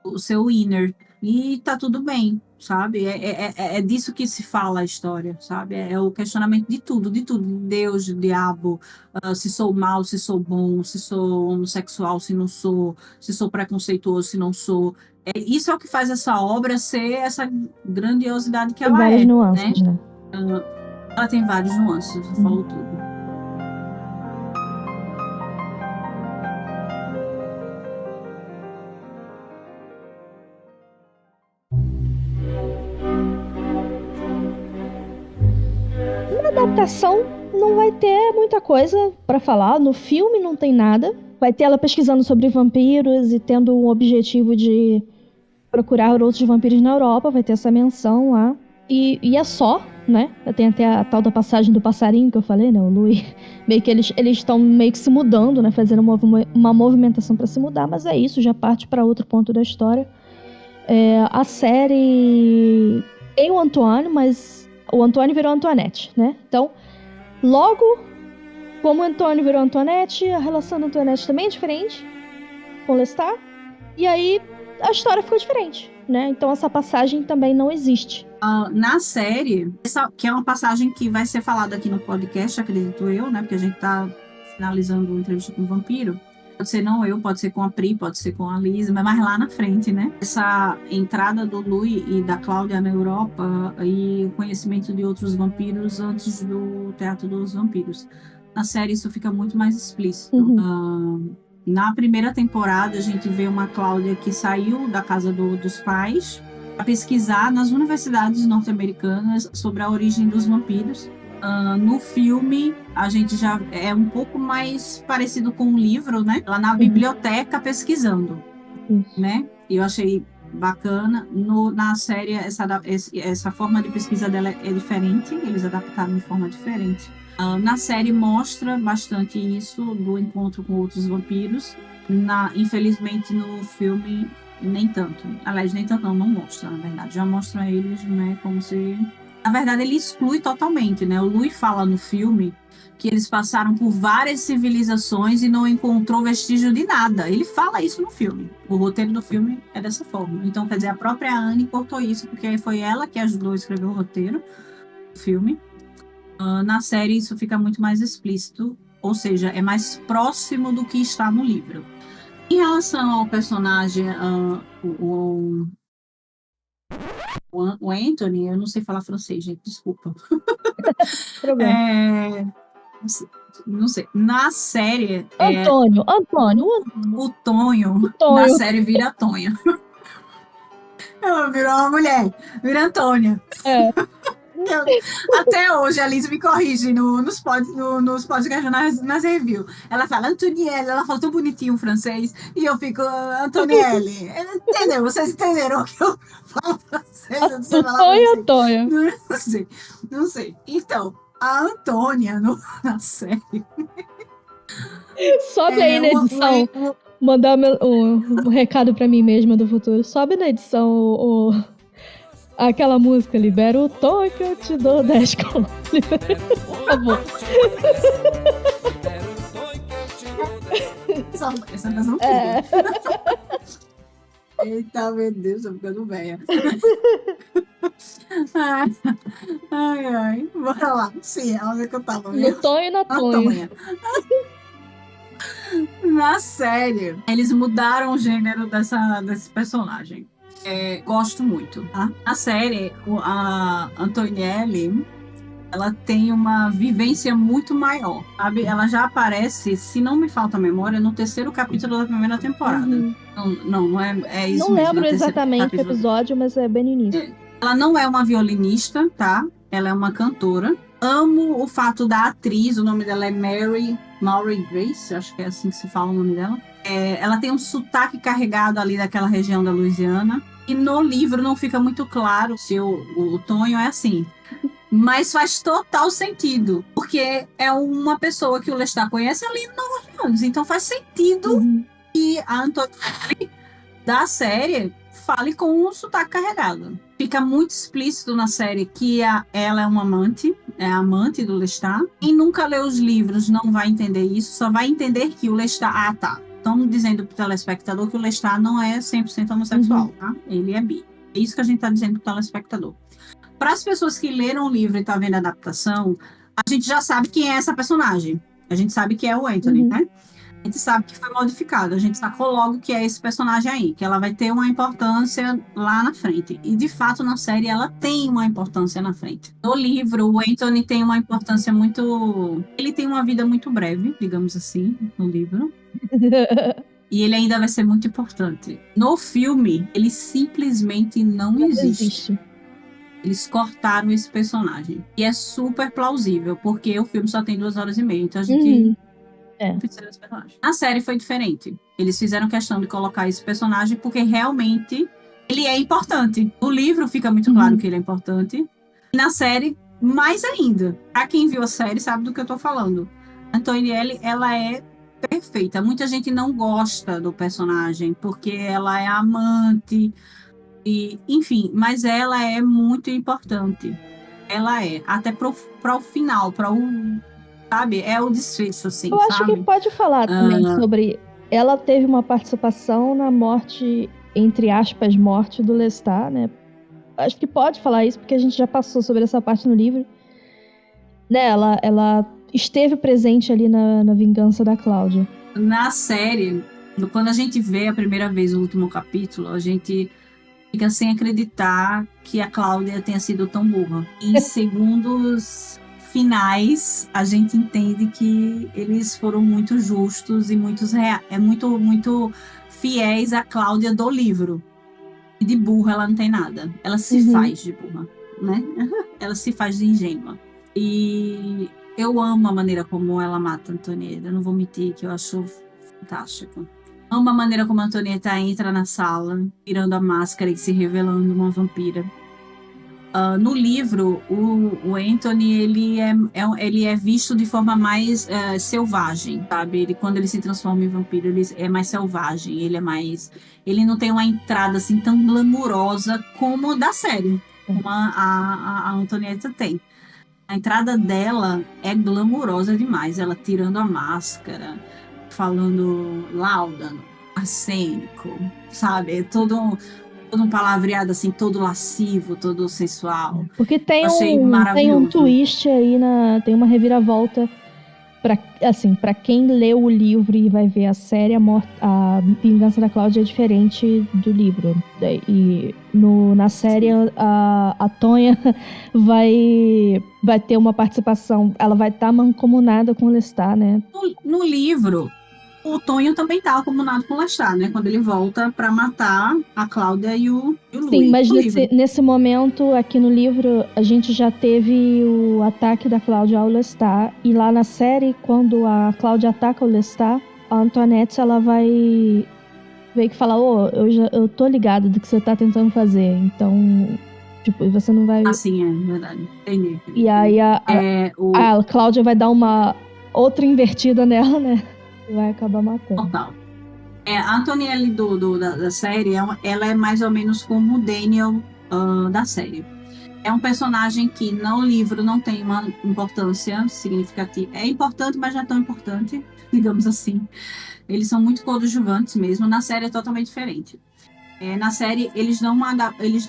O seu inner, e tá tudo bem, sabe? É disso que se fala a história, sabe? É o questionamento de tudo, de Deus, de diabo, se sou mal, se sou bom, se sou homossexual, se não sou, se sou preconceituoso, se não sou. Isso é o que faz essa obra ser essa grandiosidade que Tem ela várias é, nuances, né? Ela tem vários nuances, você falou tudo. Adaptação não vai ter muita coisa pra falar. No filme não tem nada. Vai ter ela pesquisando sobre vampiros e tendo um objetivo de procurar outros vampiros na Europa. Vai ter essa menção lá. E é só, né? Tem até a tal da passagem do passarinho que eu falei, né? O Louis. Meio que eles estão meio que se mudando, né? Fazendo uma movimentação pra se mudar. Mas é isso, já parte pra outro ponto da história. A série tem o Antoine, mas o Antoine virou Antoinette, né? Então, logo, como o Antoine virou Antoinette, a relação da Antoinette também é diferente com Lestat. E aí, a história ficou diferente, né? Então, essa passagem também não existe. Na série, que é uma passagem que vai ser falada aqui no podcast, acredito eu, né? Porque a gente tá finalizando a entrevista com o vampiro. Pode ser não eu, pode ser com a Pri, pode ser com a Liz, mas mais lá na frente, né? Essa entrada do Louis e da Cláudia na Europa e o conhecimento de outros vampiros antes do Teatro dos Vampiros. Na série isso fica muito mais explícito. Na primeira temporada a gente vê uma Cláudia que saiu da casa dos pais para pesquisar nas universidades norte-americanas sobre a origem dos vampiros. No filme, a gente já é um pouco mais parecido com um livro, né? Lá na biblioteca pesquisando, né? E eu achei bacana. Na série, essa forma de pesquisa dela é diferente, eles adaptaram de forma diferente. Na série mostra bastante isso do encontro com outros vampiros. Infelizmente, no filme, nem tanto. Aliás, nem tanto não mostra, na verdade. Já mostra eles, né, como se... Na verdade, ele exclui totalmente, né? O Louis fala no filme que eles passaram por várias civilizações e não encontrou vestígio de nada. Ele fala isso no filme. O roteiro do filme é dessa forma. Então, quer dizer, a própria Anne cortou isso, porque foi ela que ajudou a escrever o roteiro do filme. Na série, isso fica muito mais explícito, ou seja, é mais próximo do que está no livro. Em relação ao personagem, o Anthony, eu não sei falar francês, gente, desculpa. Não sei. Na série... Antônio. O Tonho, na série vira Tonha. Ela virou uma mulher, vira Antônia. Até hoje a Liz me corrige nos podcasts, nas reviews. Ela fala Antonielle, ela fala tão bonitinho o francês, e eu fico Antonielle. Entendeu? Vocês entenderam o que eu falo francês? Antônia. Não sei. Então, a Antônia na série. Sobe aí na edição. Mandar um recado pra mim mesma do futuro. Sobe na edição aquela música, libera o tom que eu te dou 10 contos. Por favor. Essa canção Eita, meu Deus, tô ficando velha. Ai. Bora lá. Sim, onde é que eu tava? No Tonho e na Tonha. Na série, eles mudaram o gênero desse personagem. Gosto muito, tá? Na série, a Antonielle, ela tem uma vivência muito maior, sabe? Ela já aparece, se não me falta a memória, no terceiro capítulo da primeira temporada. Não é isso não mesmo. Lembro exatamente o episódio, mas é bem no início. Ela não é uma violinista, tá? Ela é uma cantora. Amo o fato da atriz, o nome dela é Maury Grace, acho que é assim que se fala o nome dela. Ela tem um sotaque carregado ali daquela região da Louisiana. E no livro não fica muito claro se o Tonho é assim. Mas faz total sentido, porque é uma pessoa que o Lestat conhece ali em Nova Orleans. Então faz sentido que a Antoinette da série fale com um sotaque carregado. Fica muito explícito na série que ela é uma amante, é a amante do Lestat. Quem nunca leu os livros não vai entender isso, só vai entender que o Lestat... Ah, tá. Estão dizendo pro telespectador que o Lestat não é 100% homossexual, tá? Ele é bi. É isso que a gente tá dizendo pro telespectador. Para as pessoas que leram o livro e estão vendo a adaptação, a gente já sabe quem é essa personagem. A gente sabe que é o Anthony, né? A gente sabe que foi modificado. A gente sacou logo que é esse personagem aí, que ela vai ter uma importância lá na frente. E, de fato, na série, ela tem uma importância na frente. No livro, o Anthony tem uma importância muito... Ele tem uma vida muito breve, digamos assim, no livro. E ele ainda vai ser muito importante. No filme, ele simplesmente não existe. Eles cortaram esse personagem. E é super plausível, porque o filme só tem 2 horas e meia. Então a gente... A série foi diferente. Eles fizeram questão de colocar esse personagem porque realmente ele é importante. No livro fica muito claro que ele é importante. E na série, mais ainda. Pra quem viu a série sabe do que eu tô falando. A Antoinette, ela é perfeita. Muita gente não gosta do personagem porque ela é amante... E, enfim, mas ela é muito importante. Ela é, até para o final, sabe? É o desfecho, assim, Eu acho que pode falar também sobre... Ela teve uma participação na morte, entre aspas, morte do Lestat, né? Acho que pode falar isso, porque a gente já passou sobre essa parte no livro. Né? Ela esteve presente ali na vingança da Cláudia. Na série, quando a gente vê a primeira vez o último capítulo, a gente... fica sem acreditar que a Cláudia tenha sido tão burra. Em segundos finais, a gente entende que eles foram muito justos e muito fiéis à Cláudia do livro. E de burra ela não tem nada. Ela se faz de burra, né? Ela se faz de ingênua. E eu amo a maneira como ela mata a Antonieta. Eu não vou mentir que eu acho fantástico. Amo a maneira como a Antonieta entra na sala, tirando a máscara e se revelando uma vampira. No livro, o Anthony ele é visto de forma mais selvagem, sabe? Quando ele se transforma em vampiro, ele é mais selvagem. Ele não tem uma entrada assim tão glamurosa como da série, como a Antonieta tem. A entrada dela é glamurosa demais. Ela tirando a máscara, falando Laudan, arsênico, sabe? É todo um palavreado assim, todo lascivo, todo sensual. Porque tem um twist aí, tem uma reviravolta pra quem leu o livro e vai ver a série, a Vingança da Cláudia é diferente do livro. E na série, a Tonha vai ter uma participação, ela vai estar mancomunada com o Lestat, né? No livro, o Tonho também está acumulado com o Lestat, né? Quando ele volta para matar a Cláudia e o Louis. Sim, mas nesse momento, aqui no livro, a gente já teve o ataque da Cláudia ao Lestat. E lá na série, quando a Cláudia ataca o Lestat, a Antoinette, ela vai ver que fala, eu tô ligada do que você tá tentando fazer. Então, tipo, você não vai... Assim, é verdade. Entendi. E aí a Cláudia vai dar uma outra invertida nela, né? Vai acabar matando. Total. A Antonelli da série, ela é mais ou menos como o Daniel da série. É um personagem que no livro não tem uma importância significativa. É importante, mas não é tão importante, digamos assim. Eles são muito coadjuvantes mesmo. Na série é totalmente diferente. Na série, eles dão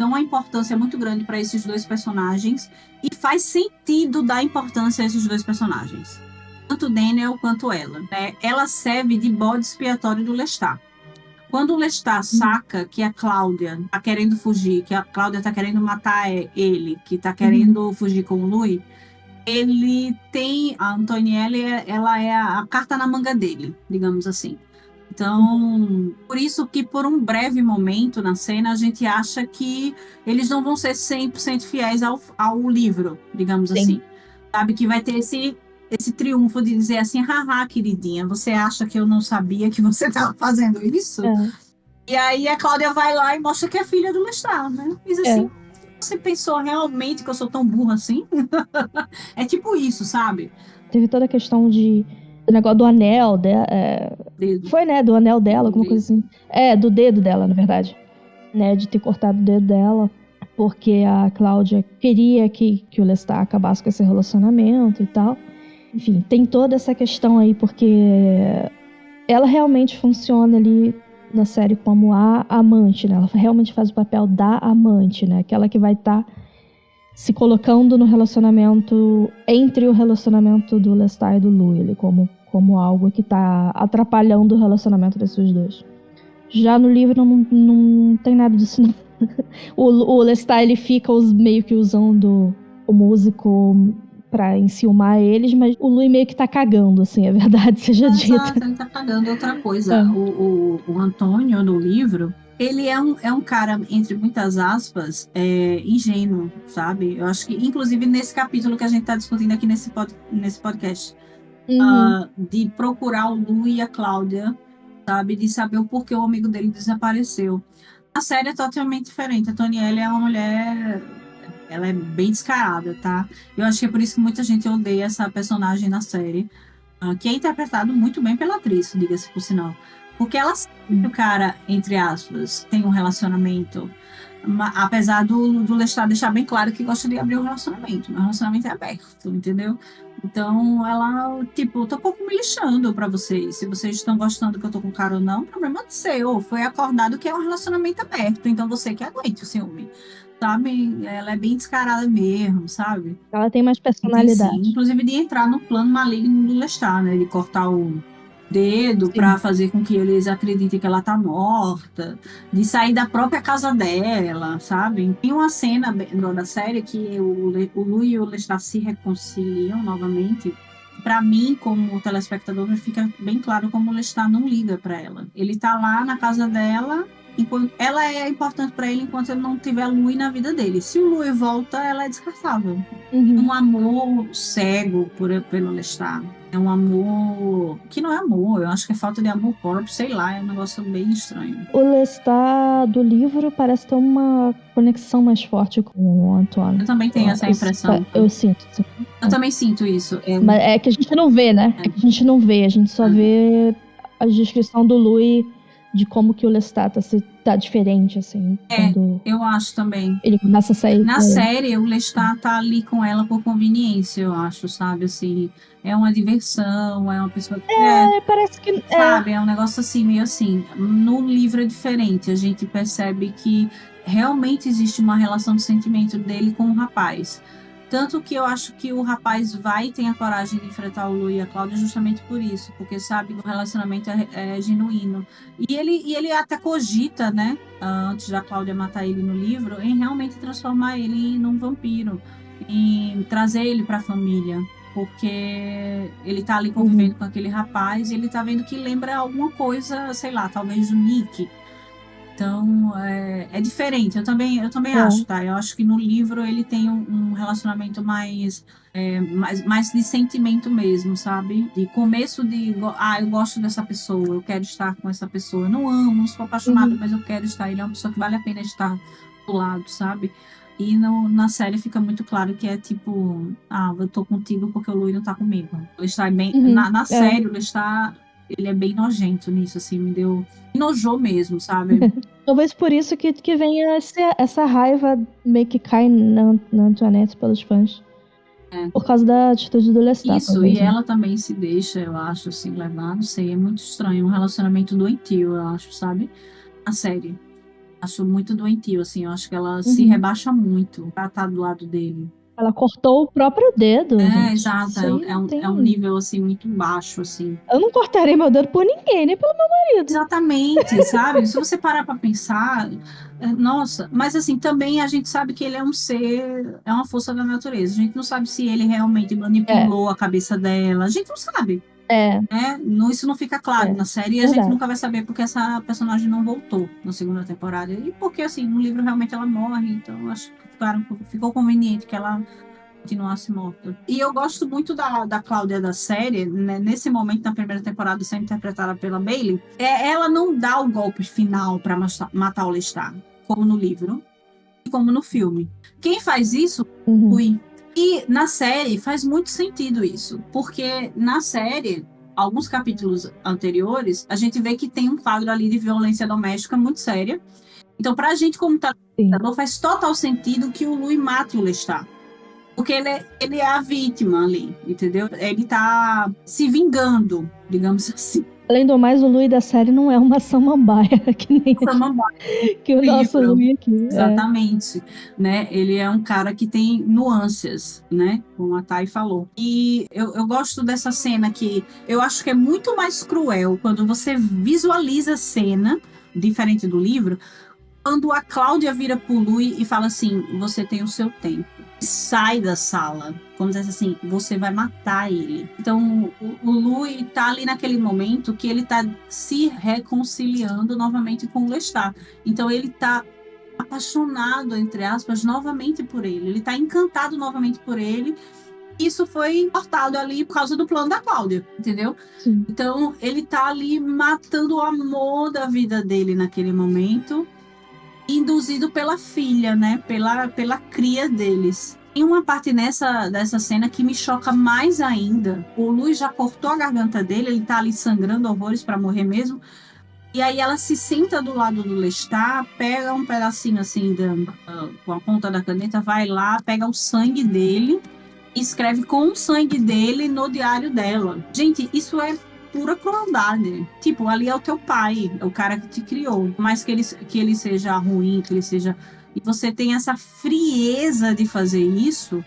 uma importância muito grande para esses dois personagens e faz sentido dar importância a esses dois personagens. Tanto Daniel quanto ela. Né? Ela serve de bode expiatório do Lestat. Quando o Lestat saca que a Cláudia tá querendo fugir, que a Cláudia tá querendo matar ele, que tá querendo fugir com o Louis, ele tem... A Antonelli, ela é a carta na manga dele, digamos assim. Então, por isso que por um breve momento na cena a gente acha que eles não vão ser 100% fiéis ao livro, digamos Sim. assim. Sabe, que vai ter esse triunfo de dizer assim, haha, queridinha, você acha que eu não sabia que você estava fazendo isso? E aí a Cláudia vai lá e mostra que é filha do Lestat, né? Diz assim, você pensou realmente que eu sou tão burra assim? É tipo isso, sabe? Teve toda a questão do negócio do anel dela. Dedo, Foi, né? Do anel dela, alguma dedo. coisa assim. Do dedo dela, na verdade. Né? De ter cortado o dedo dela. Porque a Cláudia queria que o Lestat acabasse com esse relacionamento e tal. Enfim, tem toda essa questão aí, porque ela realmente funciona ali na série como a amante, né? Ela realmente faz o papel da amante, né? Aquela que vai estar se colocando no relacionamento, entre o relacionamento do Lestat e do Louis, como algo que tá atrapalhando o relacionamento desses dois. Já no livro não tem nada disso, não. O Lestat, ele fica meio que usando o músico pra enciumar eles, mas o Louis meio que tá cagando, assim, a verdade seja dita. Exato, ele tá pagando outra coisa. O Antônio, no livro, ele é um cara, entre muitas aspas, ingênuo, sabe? Eu acho que, inclusive, nesse capítulo que a gente tá discutindo aqui nesse podcast, de procurar o Lu e a Cláudia, sabe? De saber o porquê o amigo dele desapareceu. A série é totalmente diferente. A Tonielle é uma mulher. Ela é bem descarada, tá? Eu acho que é por isso que muita gente odeia essa personagem na série, que é interpretado muito bem pela atriz, diga-se por sinal. Porque ela sabe que o cara, entre aspas, tem um relacionamento, apesar do Lestat deixar bem claro que gosta de abrir um relacionamento. Meu relacionamento é aberto, entendeu? Então, ela, tipo, tô um pouco me lixando pra vocês. Se vocês estão gostando que eu tô com o cara ou não, problema é seu. Foi acordado que é um relacionamento aberto, então você que aguente o ciúme. Sabe? Ela é bem descarada mesmo, sabe? Ela tem mais Tem sim, personalidade. inclusive de entrar no plano maligno do Lestat, né? De cortar o dedo Sim. para fazer com que eles acreditem que ela tá morta, de sair da própria casa dela, sabe? Tem uma cena da série que o Lu e o Lestat se reconciliam novamente. Para mim, como telespectador, fica bem claro como o Lestat não liga para ela. Ele tá lá na casa dela, enquanto ela é importante para ele enquanto ele não tiver Louis na vida dele. Se o Louis volta, ela é descartável. Um amor cego pelo Lestat. É um amor que não é amor, eu acho que é falta de amor próprio, sei lá, é um negócio bem estranho. O Lestat do livro parece ter uma conexão mais forte com o Antônio. Eu também tenho essa impressão. Eu sinto. Assim. Eu também sinto isso. Mas é que a gente não vê, né? É que a gente não vê, a gente só vê a descrição do Louis de como que o Lestat tá diferente, assim. Quando Eu acho também. ele começa a sair. Na série, o Lestat tá ali com ela por conveniência, eu acho, sabe? Assim, é uma diversão, é uma pessoa que parece que. sabe, é um negócio assim, meio assim. No livro é diferente, a gente percebe que realmente existe uma relação de sentimento dele com o rapaz. Tanto que eu acho que o rapaz vai e tem a coragem de enfrentar o Lu e a Cláudia justamente por isso, porque sabe que o relacionamento é genuíno. E ele até cogita, né, antes da Cláudia matar ele no livro, em realmente transformar ele num vampiro, em trazer ele para a família, porque ele tá ali convivendo com aquele rapaz e ele tá vendo que lembra alguma coisa, sei lá, talvez o Nick. Então, é diferente. Eu também acho, tá? Eu acho que no livro ele tem um relacionamento mais de sentimento mesmo, sabe? De começo eu gosto dessa pessoa, eu quero estar com essa pessoa. Eu não amo, não sou apaixonada, mas eu quero estar. Ele é uma pessoa que vale a pena estar do lado, sabe? E na série fica muito claro que é tipo, eu tô contigo porque o Lui não tá comigo. Ele está bem. Na série, ele está. Ele é bem nojento nisso, assim, me enojou mesmo, sabe? Talvez por isso que vem essa raiva meio que cai na Antoinette pelos fãs. Por causa da atitude do Lestat. Isso, talvez, e ela também se deixa, eu acho, assim, levar, não sei, é muito estranho, um relacionamento doentio, eu acho, sabe? A série. Acho muito doentio, assim, eu acho que ela se rebaixa muito pra estar do lado dele. Ela cortou o próprio dedo. Gente. Exato, é um nível, assim, muito baixo, assim. Eu não cortarei meu dedo por ninguém, nem pelo meu marido. Exatamente, sabe? Se você parar pra pensar, nossa, mas assim, também a gente sabe que ele é um ser, é uma força da natureza. A gente não sabe se ele realmente manipulou a cabeça dela. A gente não sabe. É, né? Isso não fica claro na série, e a gente verdade. nunca vai saber porque essa personagem não voltou na segunda temporada. E porque, assim, no livro realmente ela morre, então acho que ficou conveniente que ela continuasse morta. E eu gosto muito da Cláudia da série, né? Nesse momento, na primeira temporada, sendo interpretada pela Bailey, ela não dá o golpe final para matar o Lestat, como no livro e como no filme. Quem faz isso, Uhum. Rui. E na série faz muito sentido isso, porque na série, alguns capítulos anteriores, a gente vê que tem um quadro ali de violência doméstica muito séria. Então, pra gente, como telespectador, faz total sentido que o Louis mate o Lestat. Porque ele é a vítima ali, entendeu? Ele tá se vingando, digamos assim. Além do mais, o Louis da série não é uma samambaia, que nem Samambaia que o nosso livro. Louis aqui. Exatamente, né? Ele é um cara que tem nuances, né? Como a Thay falou. E eu gosto dessa cena que eu acho que é muito mais cruel quando você visualiza a cena, diferente do livro, quando a Cláudia vira pro Louis e fala assim: você tem o seu tempo. Sai da sala. Vamos dizer assim, você vai matar ele. Então, o Louis tá ali naquele momento que ele tá se reconciliando novamente com o Lestat. Então, ele tá apaixonado, entre aspas, novamente por ele. Ele tá encantado novamente por ele. Isso foi cortado ali por causa do plano da Cláudia, entendeu? Sim. Então, ele tá ali matando o amor da vida dele naquele momento, induzido pela filha, né? Pela cria deles. Tem uma parte dessa cena que me choca mais ainda. O Luiz já cortou a garganta dele, ele tá ali sangrando horrores para morrer mesmo. E aí ela se senta do lado do Lestat, pega um pedacinho assim com a ponta da caneta, vai lá, pega o sangue dele, escreve com o sangue dele no diário dela. Gente, isso é pura crueldade. Tipo, ali é o teu pai, é o cara que te criou. Mas que ele seja ruim, que ele seja. E você tem essa frieza de fazer isso.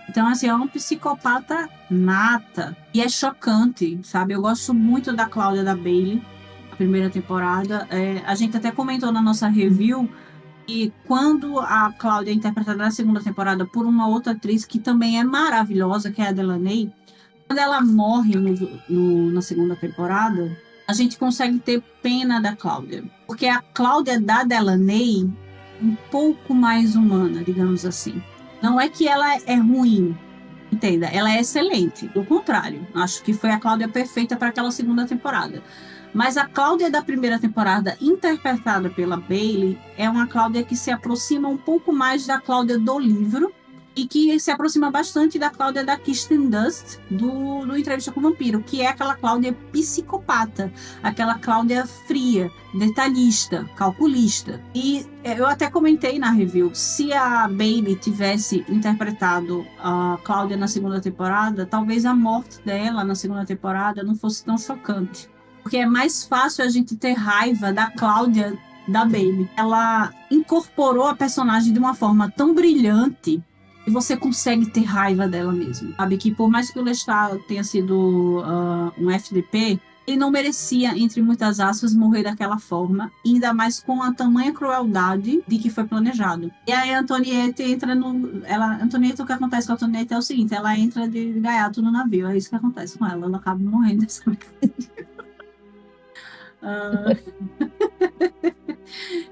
Então, assim, é um psicopata nata. E é chocante, sabe? Eu gosto muito da Cláudia da Bailey, a primeira temporada. A gente até comentou na nossa review e quando a Cláudia é interpretada na segunda temporada por uma outra atriz que também é maravilhosa, que é a Delaney, quando ela morre na segunda temporada, a gente consegue ter pena da Cláudia. Porque a Cláudia da Delaney um pouco mais humana, digamos assim. Não é que ela é ruim, entenda, ela é excelente. Do contrário, acho que foi a Cláudia perfeita para aquela segunda temporada. Mas a Cláudia da primeira temporada, interpretada pela Bailey, é uma Cláudia que se aproxima um pouco mais da Cláudia do livro e que se aproxima bastante da Cláudia da Kirsten Dunst do Entrevista com o Vampiro, que é aquela Cláudia psicopata, aquela Cláudia fria, detalhista, calculista. E eu até comentei na review, se a Bailey tivesse interpretado a Cláudia na segunda temporada, talvez a morte dela na segunda temporada não fosse tão chocante. Porque é mais fácil a gente ter raiva da Cláudia da Bailey. Ela incorporou a personagem de uma forma tão brilhante que você consegue ter raiva dela mesmo. Sabe que por mais que o Lestat tenha sido um FDP, ele não merecia, entre muitas aspas, morrer daquela forma, ainda mais com a tamanha crueldade de que foi planejado. E aí a Antoniette entra no... Antoniette, o que acontece com a Antoniette é o seguinte, ela entra de gaiato no navio, é isso que acontece com ela acaba morrendo dessa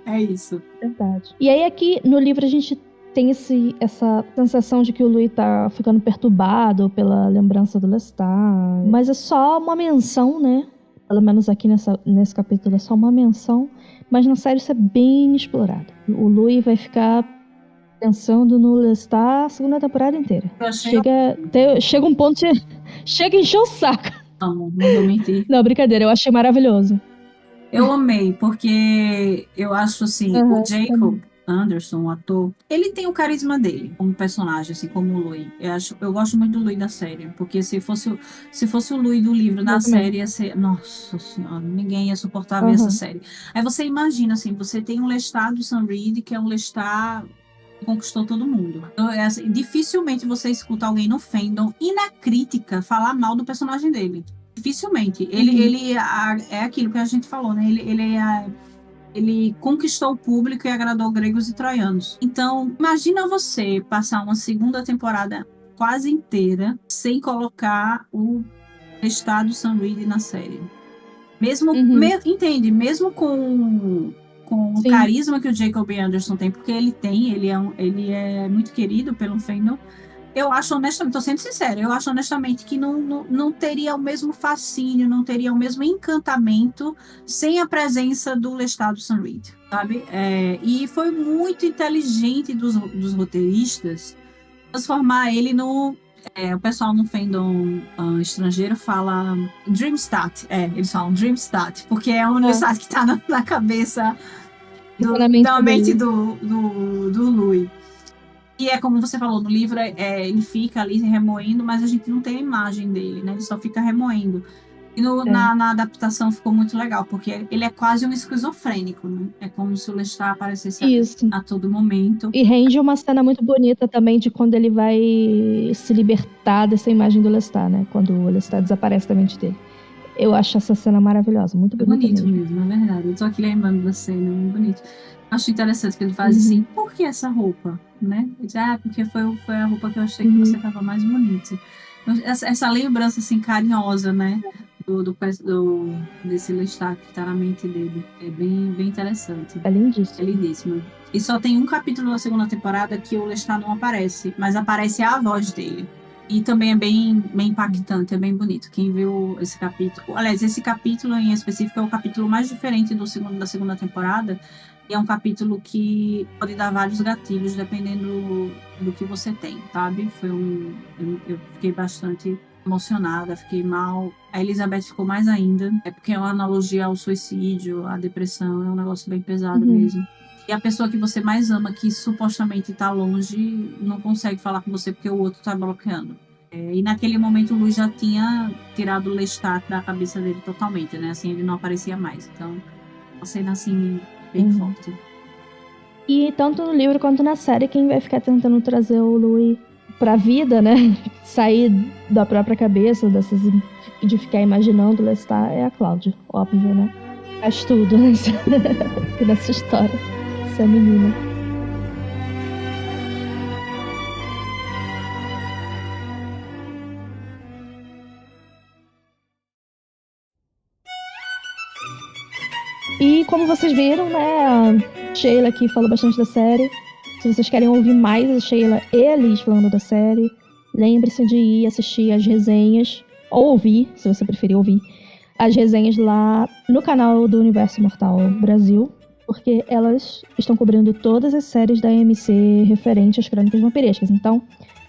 é isso. Verdade. E aí aqui no livro a gente tem essa sensação de que o Louis tá ficando perturbado pela lembrança do Lestat. Mas é só uma menção, né? Pelo menos aqui nesse capítulo é só uma menção. Mas na série isso é bem explorado. O Louis vai ficar pensando no Lestat a segunda temporada inteira. Chega um ponto de... Chega a encher o saco. Não vou mentir. Não, brincadeira, eu achei maravilhoso. Eu amei, porque eu acho assim, o Jacob Anderson, o ator, ele tem o carisma dele como personagem, assim, como o Louis. Eu gosto muito do Louis da série, porque se fosse o Louis do livro, da série, ia ser. Nossa Senhora, ninguém ia suportar ver essa série. Aí você imagina, assim, você tem um Lestat do Sam Reed, que é um Lestat que conquistou todo mundo. Então, assim, dificilmente você escuta alguém no fandom e na crítica falar mal do personagem dele. Dificilmente. Ele é aquilo que a gente falou, né? Ele conquistou o público e agradou gregos e troianos. Então, imagina você passar uma segunda temporada quase inteira sem colocar o Lestat Sam Reed na série. Mesmo, entende? Mesmo com o carisma que o Jacob Anderson tem, porque ele é muito querido pelo fandom. Eu acho honestamente, tô sendo sincera, eu acho honestamente que não teria o mesmo fascínio, não teria o mesmo encantamento sem a presença do Lestat Sam Reed, sabe? E foi muito inteligente dos roteiristas transformar ele no... o pessoal no fandom estrangeiro fala Dreamstat, eles falam Dreamstat, porque é um Lestat que tá na cabeça da mente do Louis. E é como você falou, no livro ele fica ali remoendo, mas a gente não tem a imagem dele, né? Ele só fica remoendo. E na adaptação ficou muito legal, porque ele é quase um esquizofrênico, né? É como se o Lestat aparecesse a todo momento. E rende uma cena muito bonita também de quando ele vai se libertar dessa imagem do Lestat, né? Quando o Lestat desaparece da mente dele. Eu acho essa cena maravilhosa, muito bonita mesmo, é verdade. Eu tô aqui lembrando da cena, muito bonito. Acho interessante que ele faz assim, por que essa roupa? Né? Ele diz, porque foi a roupa que eu achei que você tava mais bonita. Essa lembrança assim, carinhosa, né? Desse Lestat que tá na mente dele. É bem, bem interessante. É lindíssimo. É lindíssimo. E só tem um capítulo da segunda temporada que o Lestat não aparece, mas aparece a voz dele. E também é bem, bem impactante, é bem bonito. Quem viu esse capítulo... Aliás, esse capítulo em específico é o capítulo mais diferente da segunda temporada. E é um capítulo que pode dar vários gatilhos, dependendo do que você tem, sabe? Eu fiquei bastante emocionada, fiquei mal. A Elizabeth ficou mais ainda. É porque é uma analogia ao suicídio, à depressão. É um negócio bem pesado mesmo. E a pessoa que você mais ama, que supostamente está longe, não consegue falar com você porque o outro está bloqueando. E naquele momento o Luiz já tinha tirado o Lestat da cabeça dele totalmente, né? Assim, ele não aparecia mais. Então, uma cena assim, bem forte. E tanto no livro quanto na série, quem vai ficar tentando trazer o Louis pra vida, né? Sair da própria cabeça, de ficar imaginando o Lestat, é a Cláudia, óbvio, né? Faz tudo nessa história. Essa menina. E como vocês viram, né, a Sheila aqui falou bastante da série. Se vocês querem ouvir mais a Sheila e a Liz falando da série, lembre-se de ir assistir as resenhas, ou ouvir, se você preferir ouvir, as resenhas lá no canal do Universo Mortal Brasil, porque elas estão cobrindo todas as séries da AMC referente às Crônicas Vampirescas. Então,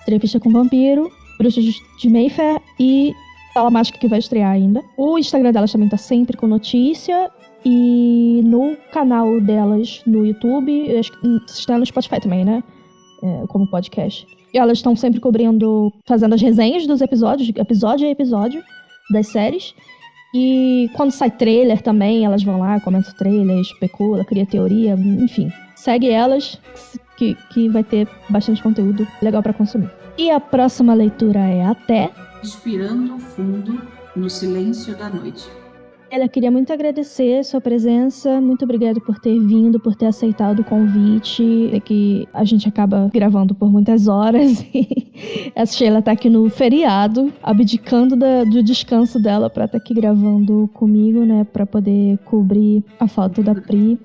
Entrevista com Vampiro, Bruxas de Mayfair e Fala Mágica, que vai estrear ainda. O Instagram delas também tá sempre com notícia. E no canal delas no YouTube, está no Spotify também, né? Como podcast. E elas estão sempre fazendo as resenhas dos episódios, episódio a episódio das séries. E quando sai trailer também, elas vão lá, comentam o trailer, especula, cria teoria, enfim. Segue elas, que vai ter bastante conteúdo legal pra consumir. E a próxima leitura é Até. Respirando fundo no silêncio da noite. Ela queria muito agradecer sua presença, muito obrigada por ter vindo, por ter aceitado o convite, que a gente acaba gravando por muitas horas. A Sheila tá aqui no feriado, abdicando do descanso dela pra estar aqui gravando comigo, né, pra poder cobrir a falta da Pri.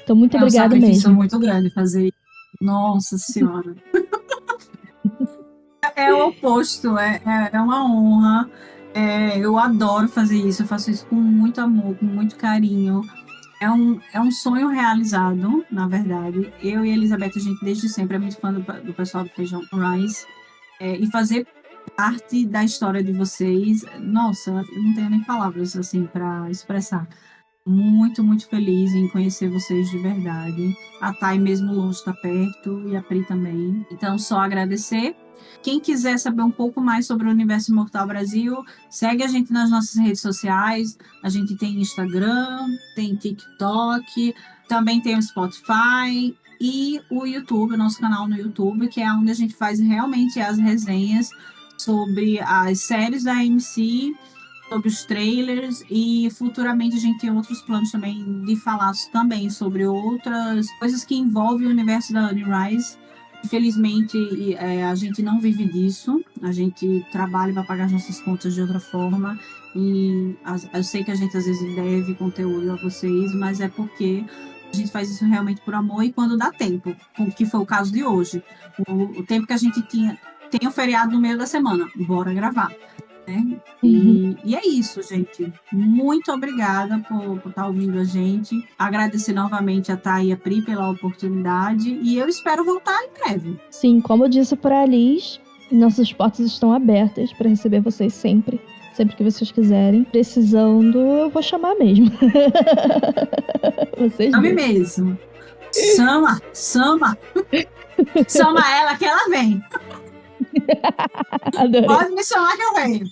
Então, muito obrigada mesmo. É um sacrifício muito grande fazer isso. Nossa Senhora. É o oposto, é uma honra. Eu adoro fazer isso, eu faço isso com muito amor, com muito carinho. É um sonho realizado, na verdade. Eu e a Elizabeth, a gente desde sempre é muito fã do pessoal do Feijão com Rice. E fazer parte da história de vocês, nossa, eu não tenho nem palavras assim para expressar. Muito, muito feliz em conhecer vocês de verdade. A Thay mesmo longe está perto e a Pri também. Então, só agradecer. Quem quiser saber um pouco mais sobre o Universo Imortal Brasil, segue a gente nas nossas redes sociais. A gente tem Instagram, tem TikTok, também tem o Spotify e o YouTube, o nosso canal no YouTube, que é onde a gente faz realmente as resenhas sobre as séries da AMC, sobre os trailers, e futuramente a gente tem outros planos também de falar também sobre outras coisas que envolvem o universo da Anne Rice. Infelizmente, a gente não vive disso. a gente trabalha para pagar as nossas contas de outra forma, e eu sei que a gente às vezes deve conteúdo a vocês, mas é porque a gente faz isso realmente por amor e quando dá tempo, que foi o caso de hoje. O tempo que a gente tinha, tem o feriado no meio da semana, bora gravar. Né? E é isso, gente. Muito obrigada por estar ouvindo a gente. Agradecer novamente a Thay e a Pri pela oportunidade. E eu espero voltar em breve. Sim, como eu disse para a Liz, nossas portas estão abertas para receber vocês sempre. Sempre que vocês quiserem. Precisando, eu vou chamar mesmo. Vocês Chame mesmo. Chama ela que ela vem. Adorei. Pode me chamar que eu venho.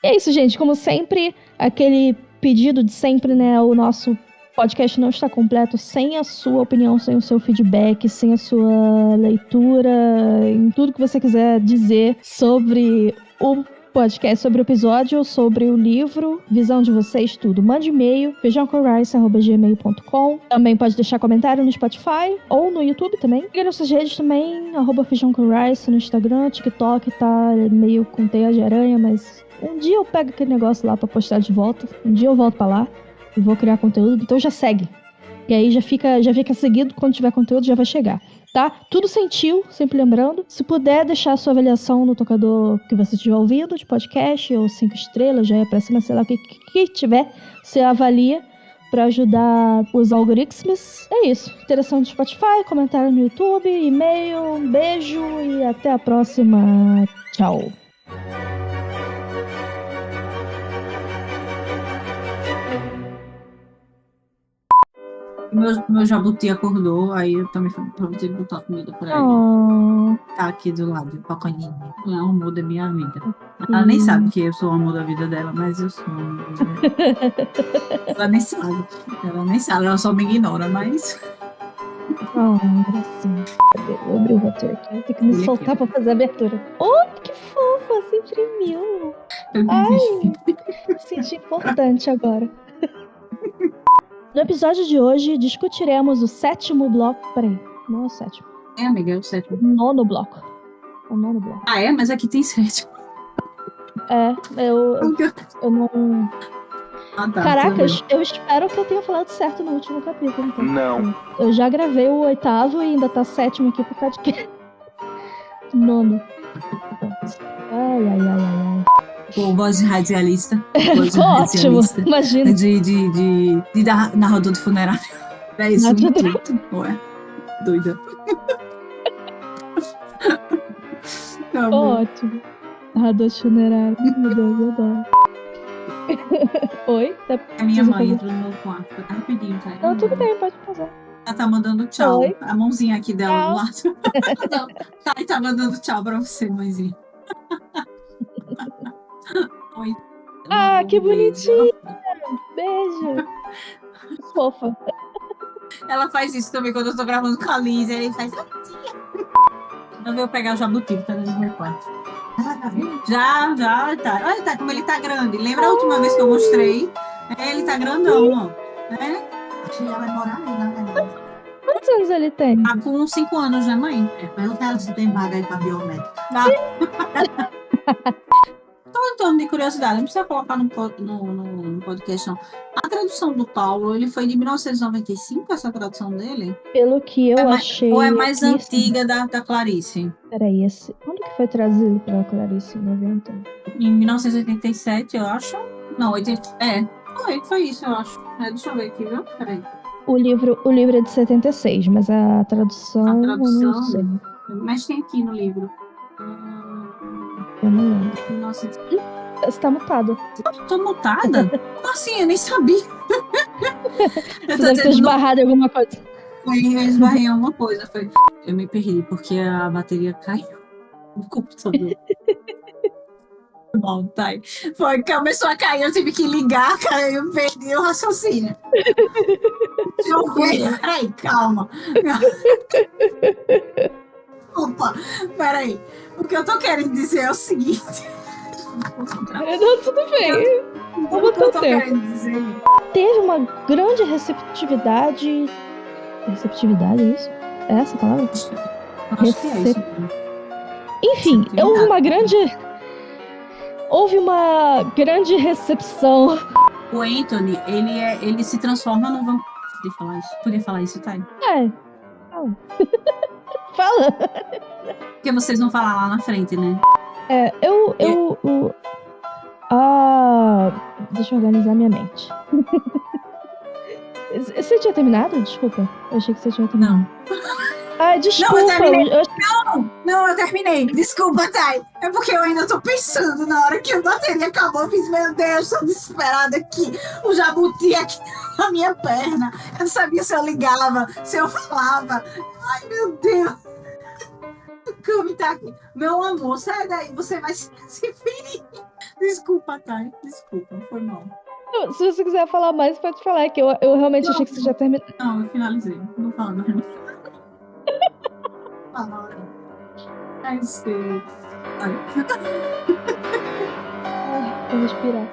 É isso, gente. Como sempre, aquele pedido de sempre, né? O nosso podcast não está completo sem a sua opinião, sem o seu feedback, sem a sua leitura, em tudo que você quiser dizer sobre o podcast, sobre o episódio, sobre o livro, visão de vocês, tudo. Mande e-mail, feijãocorice@gmail.com. Também pode deixar comentário no Spotify ou no YouTube também. Siga nossas redes também, @feijãocorice no Instagram, TikTok, tá meio com teia de aranha, mas um dia eu pego aquele negócio lá pra postar de volta. Um dia eu volto pra lá e vou criar conteúdo, então já segue. E aí já fica seguido, quando tiver conteúdo já vai chegar. Tá? Tudo sem tio, sempre lembrando. Se puder deixar a sua avaliação no tocador que você estiver ouvindo, de podcast, ou 5 estrelas, já é pra cima, sei lá o que tiver, você avalia pra ajudar os algoritmos. É isso. Interação no Spotify, comentário no YouTube, e-mail, um beijo e até a próxima. Tchau. Meu jabuti acordou, aí eu também prometi botar comida pra ele. Tá aqui do lado, paconinho. É o amor da minha vida. Ela nem sabe que eu sou o amor da vida dela, mas eu sou. Ela nem sabe. Ela só me ignora, mas. Gracinha. Eu abri o roteiro aqui. Eu tenho que me soltar pra fazer a abertura. Oh, que fofa! Você imprimiu. Ai, me senti importante agora. No episódio de hoje, discutiremos o 7º bloco. Peraí, não é o 7º. É, amiga, é o 7º. O 9º bloco. O 9º bloco. Ah, é? Mas aqui tem 7. Eu não... Tá, Caracas, eu espero que eu tenha falado certo no último capítulo. Então. Não. Eu já gravei o 8º e ainda tá 7º aqui pro podcast. 9º. Ai. Pô, voz de radialista. Ficou ótimo, imagina. De narrador de funerário. É isso, muito. Ué, doida. Ficou ótimo. Narrador de funerário. Meu Deus, eu adoro. Oi? A minha mãe entrou no meu quarto. Tá rapidinho, tá? Não, tudo bem, pode passar. Ela tá mandando tchau. Oi? A mãozinha aqui dela Tchau. do lado. Tá mandando tchau pra você, mãezinha. Oi. Que bonitinha! Beijo! Fofa. Ela faz isso também quando eu tô gravando com a Liz. Ele faz. Eu vou pegar o jabuti que tá dentro do meu quarto. Já, tá. Olha, tá, como ele tá grande. Lembra a última vez que eu mostrei? Ele tá grandão, ó. Acho que já vai morar aí, né? Quantos anos ele tem? Tá com 5 anos, né, mãe? Pergunta ela se tem vaga aí pra biomédica. Só em torno de curiosidade, não precisa colocar no podcast, não. A tradução do Paulo, ele foi de 1995, essa tradução dele? Pelo que eu achei. Ou é mais aqui, antiga da Clarice? Peraí, quando que foi trazido pela Clarice? 90? Em 1987, eu acho. Não, 80. Foi isso, eu acho. Deixa eu ver aqui, viu? Peraí. O livro é de 76, mas a tradução. A tradução. Eu não sei. Mas tem aqui no livro. Eu não lembro. Nossa. Você tá mutada. Tô mutada? Como assim? Eu nem sabia. Você deve ter esbarrado em alguma coisa. Eu esbarrei em alguma coisa. Eu me perdi porque a bateria caiu no computador. Bom, tá aí. Foi que começou a cair, eu tive que ligar, cara, eu perdi o raciocínio. Deixa eu ver. Peraí, calma. Opa, peraí. O que eu tô querendo dizer é o seguinte. Não, tudo bem. O que eu tô querendo dizer? Teve uma grande receptividade. Receptividade, é isso? É essa a palavra? Acho que é isso. Enfim, Sim, houve uma grande recepção. O Anthony, ele se transforma num vampiro. Podia falar isso, tá? Fala. Porque vocês vão falar lá na frente, né? Deixa eu organizar minha mente. Você tinha terminado? Desculpa. Eu achei que você tinha terminado. Não. Desculpa. Não, eu terminei. Não, eu terminei. Desculpa, Thay. É porque eu ainda tô pensando na hora que a bateria acabou. Eu fiz, meu Deus, tô desesperada aqui. O jabuti aqui na minha perna. Eu não sabia se eu ligava, se eu falava. Ai, meu Deus. O Cami tá aqui. Meu amor, sai daí. Você vai se ferir. Desculpa, Thay. Desculpa, foi mal. Se você quiser falar mais, pode falar. Que eu realmente achei que você já terminou. Não, eu finalizei. Não falo mais. Ai, sei. Ai. Vou respirar.